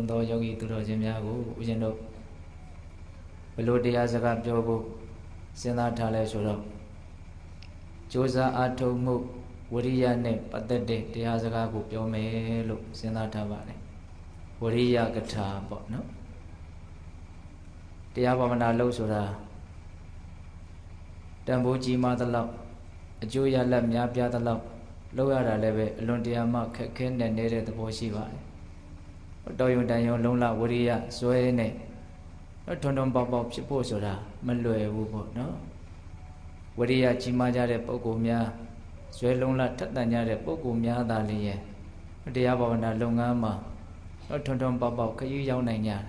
ဆုံးသောယောဂီသူတော်ရှင်များကိုဦးဇင်းတို့ဘယ်လိုတရားစကားပြောဖို့စဉ်းစားထားလဲဆိုတော့ကြိုးစားအားထုတ်မှုဝိရိယနဲ့ပတ်သက်တဲ့တရားစကားကိုပြောမယ်လို့စဉ်းစားထားပါတယ်ဝိရိယကထာပေါ့နော်တရားဘာဝနာလုပ်ဆိုတာတန်ဖိုးကြီးမားသလောက်အကျိုးရလဒ်များပြားသလောက်လုပ်ရတာလည်းပဲအလွန်တရာမှခက်ခဲနဲ့နေတဲ့သဘောရှိပါတယ်တော်ရုံတန်ရုံလုံးလဝိရိယဇွဲနဲ့ထွန်းထွန်းပေါက်ပေါက်ဖြစ်ဖို့ဆိုတာမလွယ်ဘူးပေါ့နော်ဝိရိယကြီးမားကြတဲ့ပုဂ္ဂိုလ်များဇွဲလုံးလထက်သန်ကြတဲ့ပုဂ္ဂိုလ်များသာလျင်တရားဘာဝနာလုပ်ငန်းမှာထွန်းထွန်းပေါက်ပေါက်ခရီးရောက်နိုင်ကြတယ်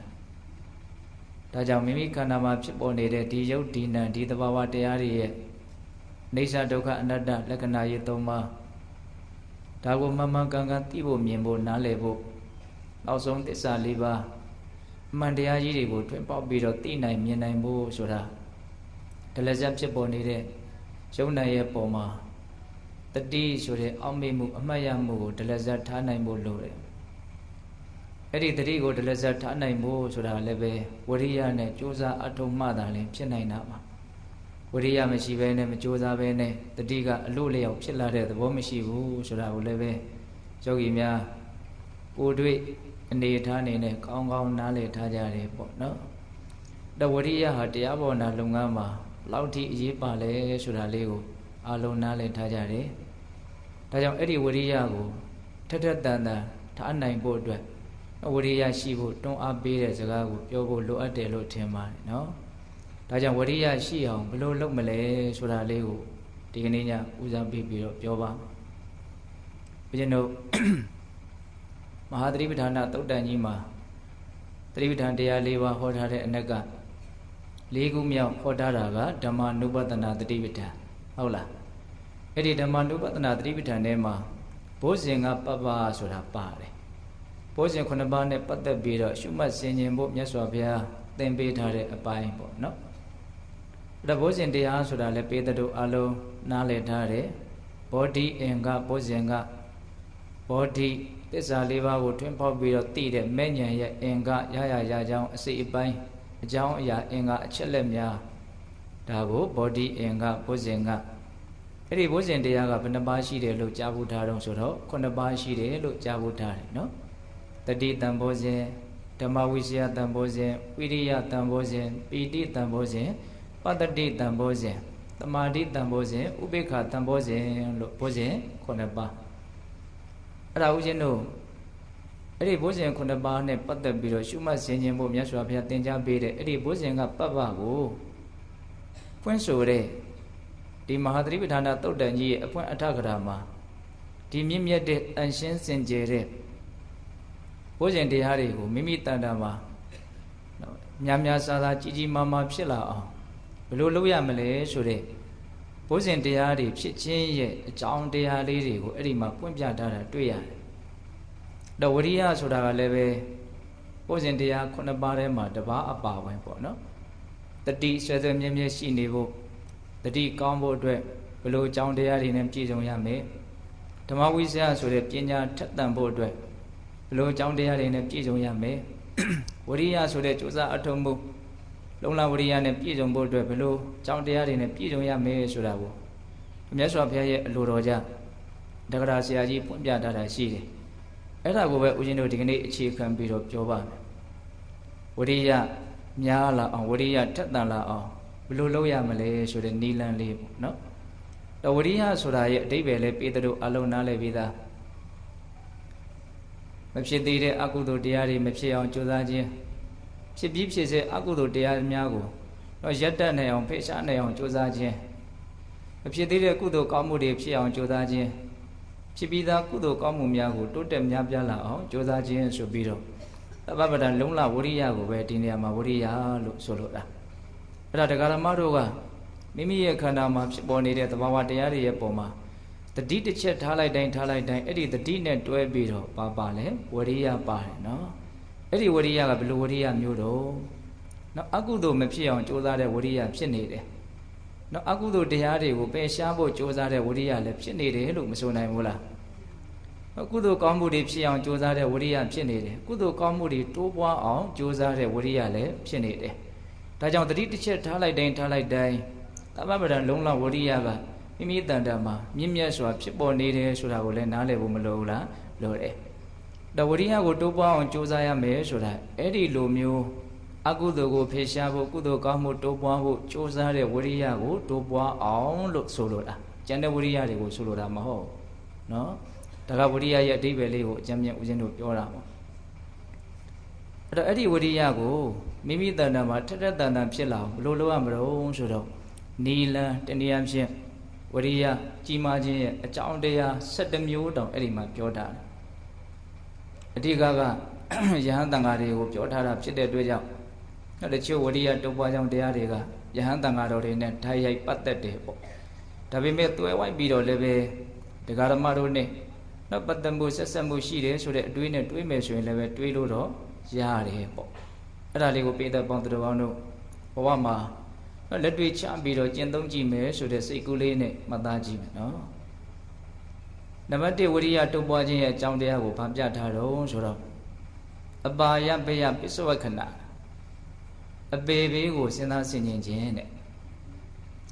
ဒါကြောင့်မိမိခန္ဓာမှာဖြစ်ပေါ်နေတဲ့ဒီယုတ်ဒီနံဒီသဘာဝတရားတွေရဲ့အိဋ္ဌဒုက္ခအနတ္တလက္ခဏာရေးသုံးပါးဒါကိုမှန်မှန်ကန်ကန်သိဖို့မြင်ဖို့နားလည်ဖို့နောက်ဆုံးသစ္စာ၄ပါးအမှန်တရားကြီးတွေကိုထွန်းပေါက်ပြီးတော့သိနိုင်မြင်နိုင်ဖို့ဆိုတာဒလဇတ်ဖြစ်ပေါ်နေတဲ့ယုံနိုင်ရဲ့ပုံမှာတတိဆိုတဲ့အောက်မေ့မှုအမှတ်ရမှုကိုဒလဇတ်ထားနိုင်ဖို့လိုတယ်အဲ့ဒီတတိကိုဒလဇတ်ထားနိုင်ဖို့ဆိုတာလည်းပဲဝိရိယနဲ့ကြိုးစားအထောက်မှသာလည်းဖြစ်နိုင်တာပါဝိရိယမရှိဘဲနဲ့မကြိုးစားဘဲနဲ့တတိကအလို့လျောက်ဖြစ်လာတဲ့သဘောမရှိဘူးဆိုတာကိုလည်းပဲယောဂီများကိုယ်တွေ့အနေထားနေနဲ့ကောင်းကောင်းနားလည်ထားကြတယ်ပေါ့နော်။ဒါဝိရိယဟာတရားဘောနာလုပ်ငန်းမှာလောက်ထိအရေးပါလဲဆိုတာလေးကိုအလုံးနားလည်ထားကြတယ်။ဒါကြောင့်အဲ့ဒီဝိရိယကိုထက်ထက်တန်တန်ထားနိုင်ဖို့အတွက်ဝိရိယရှိဖို့တွန်းအားပေးတဲ့စကားကိုပြောဖို့လိုအပ်တယ်လို့ထင်ပါတယ်နော်။ဒါကြောင့်ဝိရိယရှိအောင်ဘယ်လိုလုပ်မလဲဆိုတာလေးကိုဒီကနေ့ညဦးစားပေးပြီးတော့ပြောပါမယ်။ဘုရားတို့မဟာသတိပဋ္ဌာန်သုတ်တန်ကြီးမှာသတိပဋ္ဌာန်တရား၄ပါးဟောထားတဲ့အနက်က၄ခုမြောက်ဟောထားတာကဓမ္မနုပဒနာသတိပဋ္ဌာန်ဟုတ်လားအဲ့ဒီဓမ္မနုပဒနာသတိပဋ္ဌာန်ထဲမှာဘိုးစဉ်ကပပ္ပဆိုတာပါတယ်ဘိုးစဉ်9ပါးနဲ့ပတ်သက်ပြီးတော့ရှုမှတ်ဆင်ခြင်ဖို့မြတ်စွာဘုရားသင်ပေးထားတဲ့အပိုင်းပေါ့နော်အဲ့ဒါဘိုးစဉ်တရားဆိုတာလည်းပေတတို့အလုံးနားလည်ထားတယ်ဘောဓိအင်္ဂဘိုးစဉ်ကဘောဓိသစ္စာ၄ပါးကိုထွန်းဖောက်ပြီးတော့သိတဲ့မဲ့ဉဏ်ရဲ့အင်္ဂရရကြောင်းအစိအပိုင်းအကြောင်းအရာအင်္ဂအချက်လက်များဒါကိုဘောဓိအင်္ဂဘုဇင်ကအဲ့ဒီဘုဇင်တရားကဘယ်နှပါးရှိတယ်လို့ကြားဖို့ထားတော့ဆိုတော့9ပါးရှိတယ်လို့ကြားဖို့ထားတယ်နော်တတိတံဘောဇင်ဓမ္မဝိဇယတံဘောဇင်ဝိရိယတံဘောဇင်ပီတိတံဘောဇင်ပတ္တိတံဘောဇင်သမာဓိတံဘောဇင်ဥပေက္ခတံဘောဇင်လို့ဘုဇင်9ပါးအဲ့ဒါဦးဇင်းတို့အဲ့ဒီဘုဇင်9ပါးနဲ့ပတ်သက်ပြီးတော့ရှုမှတ်ဆင်ခြင်ဖို့မြတ်စွာဘုရားသင်ကြားပေးတဲ့အဲ့ဒီဘုဇင်ကပပ္ပကိုဖွင့်ဆိုတဲ့ဒီမဟာသတိပဋ္ဌာန်သုတ်တန်ကြီးရဲ့အဖွင့်အထကရာမှာဒီမြင့်မြတ်တဲ့တန်ရှင်းစင်ကြယ်တဲ့ဘုဇင်တရားတွေကိုမိမိတန်တာမှာများများစားစားကြီးကြီးမားမားဖြစ်လာအောင်ဘယ်လိုလုပ်ရမလဲဆိုတဲ့ဘုဇင်တရားတွေဖြစ်ခြင်းရဲ့အကြောင်းတရားလေးတွေကိုအဲ့ဒီမှာပွင့်ပြထားတာတွေ့ရတယ်။တော့ဝိရိယဆိုတာကလည်းပဲဘုဇင်တရား9ပါးထဲမှာတစ်ပါးအပါဝင်ပေါ့နော်။တတိဆွဲဆွဲမြဲမြဲရှိနေဖို့တတိကောင်းဖို့အတွက်ဘယ်လိုအကြောင်းတရားတွေနဲ့ပြည့်စုံရမယ်။ဓမ္မဝိဇ္ဇာဆိုတဲ့ပညာထက်သန်ဖို့အတွက်ဘယ်လိုအကြောင်းတရားတွေနဲ့ပြည့်စုံရမယ်။ဝိရိယဆိုတဲ့ကြိုးစားအထောက်မှုလုံလဝိရိယနဲ့ပြည့်စုံဖို့အတွက်ဘယ်လိုအကြောင်းတရားတွေနဲ့ပြည့်စုံရမယ်ဆိုတာကိုမြတ်စွာဘုရားရဲ့အလိုတော်ကြောင့်တက္ကရာဆရာကြီးပွင့်ပြထားတာရှိတယ်။အဲ့ဒါကိုပဲဦးဇင်းတို့ဒီကနေ့အခြေခံပြီးတော့ပြောပါမယ်။ဝိရိယများလာအောင်ဝိရိယထက်သန်လာအောင်ဘယ်လိုလုပ်ရမလဲဆိုတဲ့နိလန်းလေးပေါ့နော်။တော့ဝိရိယဆိုတာရဲ့အဓိပ္ပာယ်လေးပေတတို့အလုံးနားလည်ပြီးသားမဖြစ်သေးတဲ့အကုသိုလ်တရားတွေမဖြစ်အောင်ကြိုးစားခြင်းဖြစ်ပြီးဖြစ်စေအကုသိုလ်တရားများကိုတော့ရပ်တတ်နိုင်အောင်ဖိရှားနိုင်အောင်ကြိုးစားခြင်းမဖြစ်သေးတဲ့ကုသိုလ်ကောင်းမှုတွေဖြစ်အောင်ကြိုးစားခြင်းဖြစ်ပြီးသားကုသိုလ်ကောင်းမှုများကိုတိုးတက်များပြားလာအောင်ကြိုးစားခြင်းဆိုပြီးတော့သဗ္ဗပဒလုံလဝိရိယကိုပဲဒီနေရာမှာဝိရိယလို့ဆိုလိုတာအဲ့ဒါတရားဓမ္မတို့ကမိမိရဲ့ခန္ဓာမှာဖြစ်ပေါ်နေတဲ့သဘာဝတရားတွေရဲ့ပုံမှာတတိတစ်ချက်ထားလိုက်တိုင်းအဲ့ဒီတတိနဲ့တွဲပြီးတော့ပါလဲဝိရိယပါတယ်နော်အဲ့ဒီဝိရိယကဘယ်လိုဝိရိယမျိုးတော့နော်အကုသိုလ်မဖြစ်အောင်ကြိုးစားတဲ့ဝိရိယဖြစ်နေတယ်နော်အကုသိုလ်တရားတွေကိုပယ်ရှားဖို့ကြိုးစားတဲ့ဝိရိယလည်းဖြစ်နေတယ်လို့မဆိုနိုင်ဘူးလား ကုသိုလ်ကောင်းမှုတွေဖြစ်အောင်ကြိုးစားတဲ့ဝိရိယဖြစ်နေတယ်ကုသိုလ်ကောင်းမှုတွေတိုးပွားအောင်ကြိုးစားတဲ့ဝိရိယလည်းဖြစ်နေတယ်ဒါကြောင့်တတိတစ်ချက်ထားလိုက်တိုင်းသမဗ္ဗဒံလုံးလဝိရိယကမိမိတန်တမှာမြင့်မြတ်စွာဖြစ်ပေါ်နေတယ်ဆိုတာကိုလည်းနားလည်ဖို့မလိုဘူးလားလိုတယ်ဒါဝိရိယကိုတိုးပွားအောင်ကြိုးစားရမယ်ဆိုတာအဲ့ဒီလိုမျိုးအကုသိုလ်ကိုဖယ်ရှားဖို့ကုသိုလ်ကောင်းမှုတိုးပွားဖို့ကြိုးစားတဲ့ဝိရိယကိုတိုးပွားအောင်လို့ဆိုလိုတာကျန်တဲ့ဝိရိယတွေကိုဆိုလိုတာမဟုတ်နော်ဒါကဝိရိယရဲ့အဓိပ္ပာယ်လေးကိုအကျဉ်းမြင့်ဦးဇင်းတို့ပြောတာပေါ့အဲ့တော့အဲ့ဒီဝိရိယကိုမိမိတဏ္ဍာမှာထက်ထက်တန်တန်ဖြစ်လာအောင်ဘယ်လိုလုပ်ရမလို့ဆိုတော့နီလန်တနည်းအားဖြင့်ဝိရိယကြီးမားခြင်းရဲ့အကြောင်းတရား17မျိုးတောင်အဲ့ဒီမှာပြောထားတယ်အဓိကကယဟန်တန်ဃာတွေကိုပြောထားတာဖြစ်တဲ့အတွက်ကြောင့်တချို့ဝိရိယတိုးပွားကြောင်းတရားတွေကယဟန်တန်ဃာတော်တွေနဲ့ဓာတ်ရိုက်ပတ်သက်တယ်ပေါ့ဒါပေမဲ့တွဲဝိုက်ပြီးတော့လည်းပဲဒကာရမတို့နဲ့ပတ်သက်မှုဆက်ဆက်မှုရှိတယ်ဆိုတဲ့အတွေးနဲ့တွေးမယ်ဆိုရင်လည်းပဲတွေးလို့တော့ရတယ်ပေါ့အဲ့ဒါလေးကိုပိဋကပေါင်းသူတော်ကောင်းတို့ဘဝမှာလက်တွေ့ချပြီးတော့ကျင့်သုံးကြည့်မယ်ဆိုတဲ့စိတ်ကူးလေးနဲ့မှတ်သားကြည့်မယ်နော်နံပါတ်1ဝိရိယတိုးပွားခြင်းရဲ့အကြောင်းတရားကိုဗာပြထားတော့ဆိုတော့အပါယပယပစ္စဝခဏအပေဘေးကိုစဉ်းစားဆင်ခြင်ခြင်းတဲ့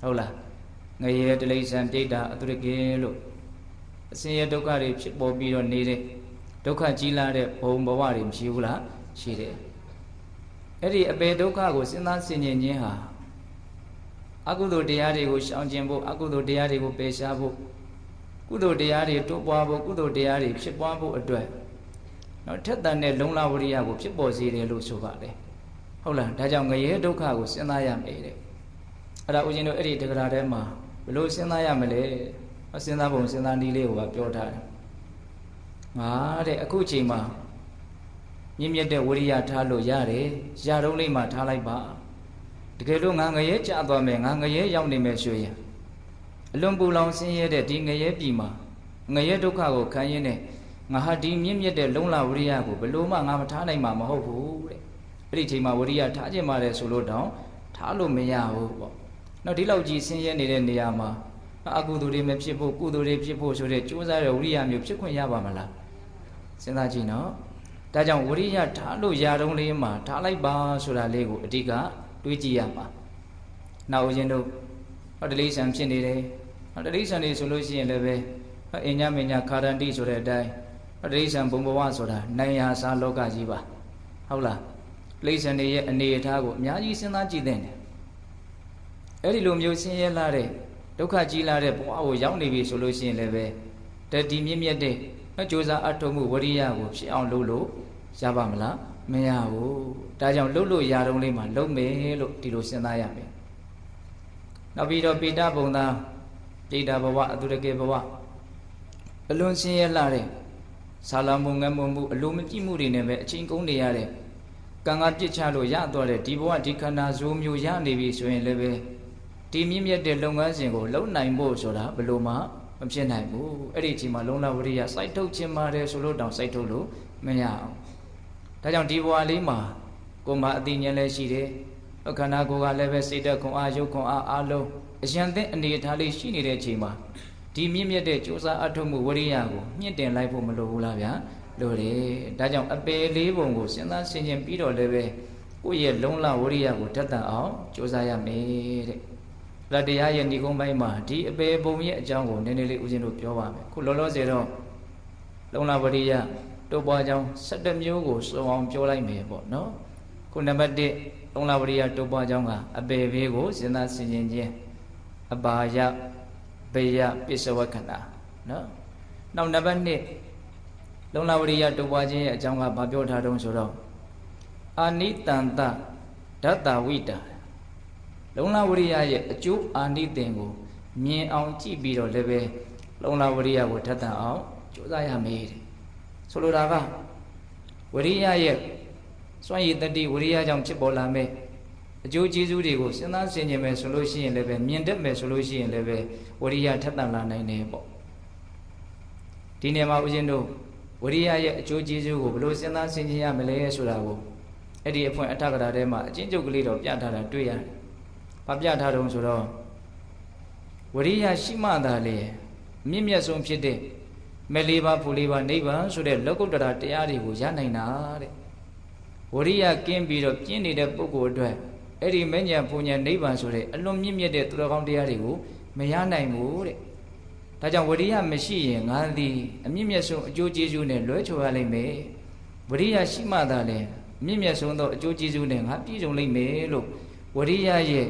ဟုတ်လားငရေတိလိ္ဆံပြိတ္တာအတုရကေလို့အစင်းရဲ့ဒုက္ခတွေဖြစ်ပေါ်ပြီးတော့နေတဲ့ဒုက္ခကြီးလာတဲ့ဘုံဘဝတွေမရှိဘူးလားရှိတယ်အဲ့ဒီအပေဒုက္ခကိုစဉ်းစားဆင်ခြင်ခြင်းဟာအကုသိုလ်တရားတွေကိုရှောင်ကျဉ်ဖို့အကုသိုလ်တရားတွေကိုပယ်ရှားဖို့ကုသိုလ်တရားတွေတိုးပွားဖို့ကုသိုလ်တရားတွေဖြစ်ပွားဖို့အတွက်နော်ထက်သန်တဲ့လုံလဝရိယကိုဖြစ်ပေါ်စေတယ်လို့ဆိုပါတယ်ဟုတ်လားဒါကြောင့်ငရေဒုက္ခကိုစဉ်းစားရမယ်တဲ့အဲ့ဒါဦးဇင်းတို့အဲ့ဒီတက္ကရာထဲမှာဘယ်လိုစဉ်းစားရမလဲစဉ်းစားပုံစဉ်းစားနည်းလေးကိုပြောထားတယ်ငါတဲ့အခုချိန်မှာမြင့်မြတ်တဲ့ဝိရိယထားလို့ရတယ်ရတုံးလေးမှာထားလိုက်ပါတကယ်လို့ငါငရဲကြသွားမယ်ငါငရဲရောက်နေမယ်ဆိုရင်အလွန်ပူလောင်ဆင်းရဲတဲ့ဒီငရဲပြည်မှာငရဲဒုက္ခကိုခံရင်းနဲ့ငါဟာဒီမြင့်မြတ်တဲ့လုံလဝိရိယကိုဘယ်လိုမှငါမထားနိုင်မှာမဟုတ်ဘူးတဲ့အဲ့ဒီချိန်မှာဝိရိယထားခြင်းပါတယ်ဆိုလို့တောင်ထားလို့မရဘူးပေါ့နောက်ဒီလောက်ကြီးဆင်းရဲနေတဲ့နေရာမှာအကုသိုလ်တွေမဖြစ်ဖို့ကုသိုလ်တွေဖြစ်ဖို့ဆိုတဲ့ကြိုးစားတဲ့ဝိရိယမျိုးဖြစ်ခွင့်ရပါမလားစဉ်းစားကြည့်နော်ဒါကြောင့်ဝိရိယထားလို့ရတုံးလေးမှာထားလိုက်ပါဆိုတာလေးကိုအဓိကတွေးကြည့်ရမှာနောက်ဦးဇင်းတို့တလိ္ဆံဖြစ်နေတယ်တလိ္ဆံတွေဆိုလို့ရှိရင်လည်းပဲအညမညာခါရန္တိဆိုတဲ့အတိုင်းတလိ္ဆံဘုံဘဝဆိုတာနိုင်ရာစားလောကကြီးပါဟုတ်လားတလိ္ဆံတွေရဲ့အနေအထားကိုအများကြီးစဉ်းစားကြည့်သင့်တယ်အဲ့ဒီလိုမျိုးဆင်းရဲလာတဲ့ဒုက္ခကြီးလာတဲ့ဘဝကိုရောက်နေပြီဆိုလို့ရှိရင်လည်းပဲတတိမြင့်မြတ်တဲ့ကြိုးစားအထောက်မှုဝရိယကိုဖြစ်အောင်လုပ်လို့ရပါမလားမရဘူးဒါကြောင့်လှုပ်လို့ရတုံးလေးမှာလုံမယ်လို့ဒီလိုစဉ်းစားရမယ်နောက်ပြီးတော့ပိဋကဘုံသားပိဋကဘဝအတုရကေဘဝအလွန်ဆင်းရဲလာတဲ့ဆာလမုံငတ်မှုအလိုမပြည့်မှုတွေနဲ့ပဲအချိန်ကုန်နေရတဲ့ကံကပြစ်ချလို့ရသွားတဲ့ဒီဘဝဒီခန္ဓာဇိုးမျိုးရနေပြီဆိုရင်လည်းပဲဒီမြင့်မြတ်တဲ့လုပ်ငန်းစဉ်ကိုလုံနိုင်ဖို့ဆိုတာဘယ်လိုမှမဖြစ်နိုင်ဘူးအဲ့ဒီအချိန်မှာလုံလဝရိယစိုက်ထုတ်ခြင်းပါတယ်ဆိုလို့တောင်စိုက်ထုတ်လို့မရအောင်ဒါကြောင့်ဒီဘဝလေးမှာကိုယ်မှာအသိဉာဏ်လည်းရှိတယ်ခန္ဓာကိုယ်ကလည်းပဲစိတ်ဓာတ်ခွန်အားရုပ်ခွန်အားအလုံးအရန်တဲ့အနေအထားလေးရှိနေတဲ့အချိန်မှာဒီမြင့်မြတ်တဲ့ကြိုးစားအထောက်မှုဝရိယကိုမြင့်တင်လိုက်ဖို့မလိုဘူးလားဗျာလိုတယ်ဒါကြောင့်အပေလေးပုံကိုစဉ်းစားဆင်ခြင်ပြီးတော့လည်းပဲကိုယ့်ရဲ့လုံလဝရိယကိုတတ်တန်အောင်ကြိုးစားရမယ်တဲ့ဒါတရားရဲ့ဏိကုံးပိုင်းမှာဒီအပေပုံရဲ့အကြောင်းကိုနည်းနည်းလေးဦးဇင်းတို့ပြောပါမယ်ခုလောလောဆယ်တော့လုံလဝရိယတိုးပွားကြောင်း17မျိုးကိုစုံအောင်ပြောလိုက်မယ်ပေါ့နော်ခုနံပါတ်1လုံလဝရိယတိုးပွားကြောင်းကအပေဘေးကိုစဉ်းစားဆင်ခြင်ခြင်းအပါယဘေယပစ္စဝခဏနော်နောက်နံပါတ်2လုံလဝရိယတိုးပွားခြင်းရဲ့အကြောင်းကဘာပြောထားတုံးဆိုတော့အာနိတန္တဓတ္တဝိတာလုံလဝရိယရဲ့အကျိုးအာနိသင်ကိုမြင်အောင်ကြည့်ပြီးတော့လည်းပဲလုံလဝရိယကိုထပ်တန်အောင်ကြိုးစားရမယ်တဲ့ဆိုလိုတာကဝရိယရဲ့စွမ်းရည်တတိဝရိယကြောင့်ဖြစ်ပေါ်လာမယ်အကျိုးကျေးဇူးတွေကိုစဉ်းစားဆင်ခြင်မယ်ဆိုလို့ရှိရင်လည်းပဲမြင်တတ်မယ်ဆိုလို့ရှိရင်လည်းပဲဝရိယထပ်တန်လာနိုင်တယ်ပေါ့ဒီနေရာမှာဦးဇင်းတို့ဝရိယရဲ့အကျိုးကျေးဇူးကိုဘယ်လိုစဉ်းစားဆင်ခြင်ရမလဲဆိုတာကိုအဲ့ဒီအဖွင့်အထကရာထဲမှာအချင်းချုပ်ကလေးတော့ပြထားတာတွေ့ရတယ်။ဘာပြထားတုံးဆိုတော့ဝရိယရှိမှသာလေမြင့်မြတ်ဆုံးဖြစ်တဲ့ မဲ့လေးပါးဖို့လေးပါးနိဗ္ဗာန်ဆိုတဲ့လောကုတ္တရာတရားတွေကိုရနိုင်တာတဲ့ဝရိယကင်းပြီးတော့ပြင်းနေတဲ့ပုဂ္ဂိုလ်အတွက်အဲ့ဒီမဉ္ဇဉ်ဘုံဉဏ်နိဗ္ဗာန်ဆိုတဲ့အလွန်မြင့်မြတ်တဲ့သူတော်ကောင်းတရားတွေကိုမရနိုင်ဘူးတဲ့ဒါကြောင့်ဝရိယမရှိရင်ငါသည်အမြင့်မြတ်ဆုံးအကျိုးကျေးဇူးနဲ့လွဲချော်ရလိမ့်မယ်ဝရိယရှိမှသာလေအမြင့်မြတ်ဆုံးသောအကျိုးကျေးဇူးနဲ့ငါပြည့်စုံလိမ့်မယ်လို့ဝရိယရဲ့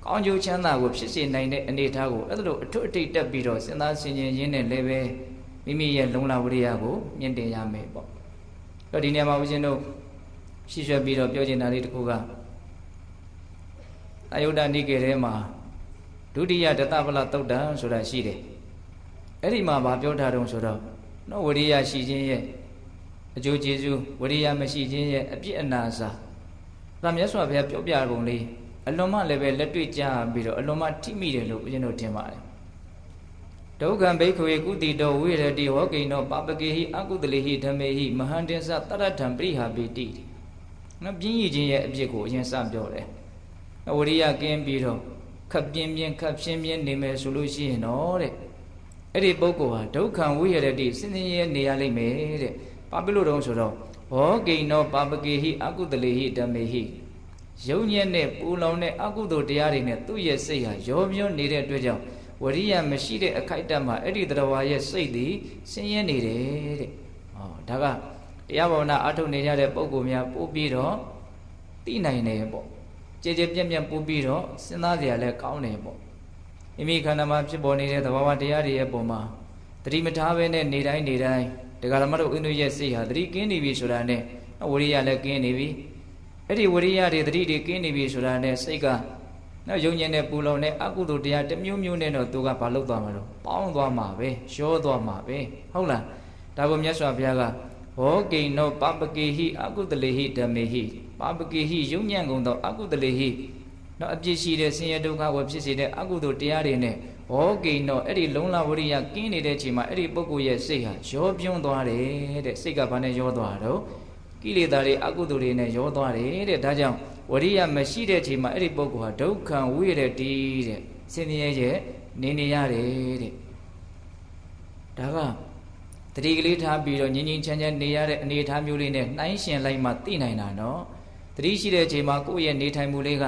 ကောင်းကျိုးချမ်းသာကိုဖြစ်စေနိုင်တဲ့အနေအထားကိုအဲ့လိုအထွတ်အထိပ်တက်ပြီးတော့စဉ်းစားဆင်ခြင်ရင်းနဲ့လည်းပဲမိမိရဲ့လုံလဝရိယကိုမြင့်တင်ရမယ်ပေါ့အဲ့ဒီနေရာမှာဦးဇင်းတို့ရှင်းရွှဲပြီးတော့ပြောချင်တာလေးတစ်ခုကအာယုဒ္ဓနိကေထဲမှာဒုတိယဒတပလသုတ်တံဆိုတာရှိတယ်အဲ့ဒီမှာဗာပြောထားတုံးဆိုတော့နော်ဝရိယရှိခြင်းရဲ့အကျိုးကျေးဇူးဝရိယမရှိခြင်းရဲ့အပြစ်အနာစာဒါမြတ်စွာဘုရားပြောပြပုံလေးအလွန်မှလည်းပဲလက်တွေ့ကြပြီးတော့အလွန်မှထိမိတယ်လို့ဦးဇင်းတို့ထင်ပါတယ်ဒုက္ခံဘိက္ခဝေကုတိတောဝိရတိဟောကိနောပပကေဟိအကုတလေဟိဓမ္မေဟိမဟန္တင်္စတရထံပရိဟာပိတိနော်ပြင်းရည်ခြင်းရဲ့အပြစ်ကိုအရင်စပြောတယ်ဝရိယကင်းပြီးတော့ခပ်ပြင်းပြင်းခပ်ဖြင်းဖြင်းနေမယ်ဆိုလို့ရှိရင်တော့တဲ့အဲ့ဒီပုဂ္ဂိုလ်ဟာဒုက္ခံဝိရတိစင်စင်ရဲနေရလိမ့်မယ်တဲ့ဘာဖြစ်လို့တုံးဆိုတော့ဘောဂိနောပပကေဟိအကုတလေဟိဓမ္မေဟိယုံညံ့တဲ့ပူလောင်တဲ့အကုသိုလ်တရားတွေနဲ့သူ့ရဲ့စိတ်ဟာရောပြွနေတဲ့အတွက်ကြောင့်ဝရိယမရှိတဲ့အခိုက်အတန့်မှာအဲ့ဒီတရားဝါရဲ့စိတ်သည်ဆင်းရဲနေတယ်တဲ့ဟောဒါကတရားဘာဝနာအထုတ်နေကြတဲ့ပုဂ္ဂိုလ်များပို့ပြီးတော့သိနိုင်တယ်ပေါ့ကြည်ကြည်ပြန့်ပြန့်ပို့ပြီးတော့စဉ်းစားကြရလဲကောင်းတယ်ပေါ့မိမိခန္ဓာမှာဖြစ်ပေါ်နေတဲ့သဘာဝတရားတွေရဲ့ပုံမှာသတိမထားဘဲနဲ့နေတိုင်းတရားဓမ္မတို့အင်းတို့ရဲ့စိတ်ဟာသတိကင်းနေပြီဆိုတာနဲ့ဝရိယလည်းကင်းနေပြီအဲ့ဒီဝရိယတွေသတိတွေကင်းနေပြီဆိုတာနဲ့စိတ်ကနော်ယုံညံ့တဲ့ပူလောင်တဲ့အကုသိုလ်တရားတစ်မျိုးမျိုးနဲ့တော့သူကဘာလုပ်သွားမှာတော့ပေါင်းသွားမှာပဲရောသွားမှာပဲဟုတ်လားဒါကိုမြတ်စွာဘုရားကဟောကိနောပပကေဟိအကုတလေဟိဓမ္မေဟိပပကေဟိယုံညံ့ကုန်သောအကုတလေဟိနော်အပြစ်ရှိတဲ့ဆင်းရဲဒုက္ခကိုဖြစ်စေတဲ့အကုသိုလ်တရားတွေနဲ့ဟောကိနောအဲ့ဒီလုံလဝရိယကင်းနေတဲ့အချိန်မှာအဲ့ဒီပုဂ္ဂိုလ်ရဲ့စိတ်ဟာရောပြွန်းသွားတယ်တဲ့စိတ်ကဘာနဲ့ရောသွားတော့ကိလေသာတွေအကုသိုလ်တွေနဲ့ရောသွားတယ်တဲ့ဒါကြောင့်ဝရိယမရှိတဲ့အချိန်မှာအဲ့ဒီပုဂ္ဂိုလ်ဟာဒုက္ခံဝိရတိတဲ့ဆင်းရဲရဲ့နေရတယ်တဲ့ဒါကတတိကလေးထားပြီးတော့ငြင်းငြင်းချမ်းချမ်းနေရတဲ့အနေအထားမျိုးလေးနဲ့နှိုင်းရှင်လိုက်မှသိနိုင်တာနော်တတိရှိတဲ့အချိန်မှာကိုယ့်ရဲ့နေထိုင်မှုလေးက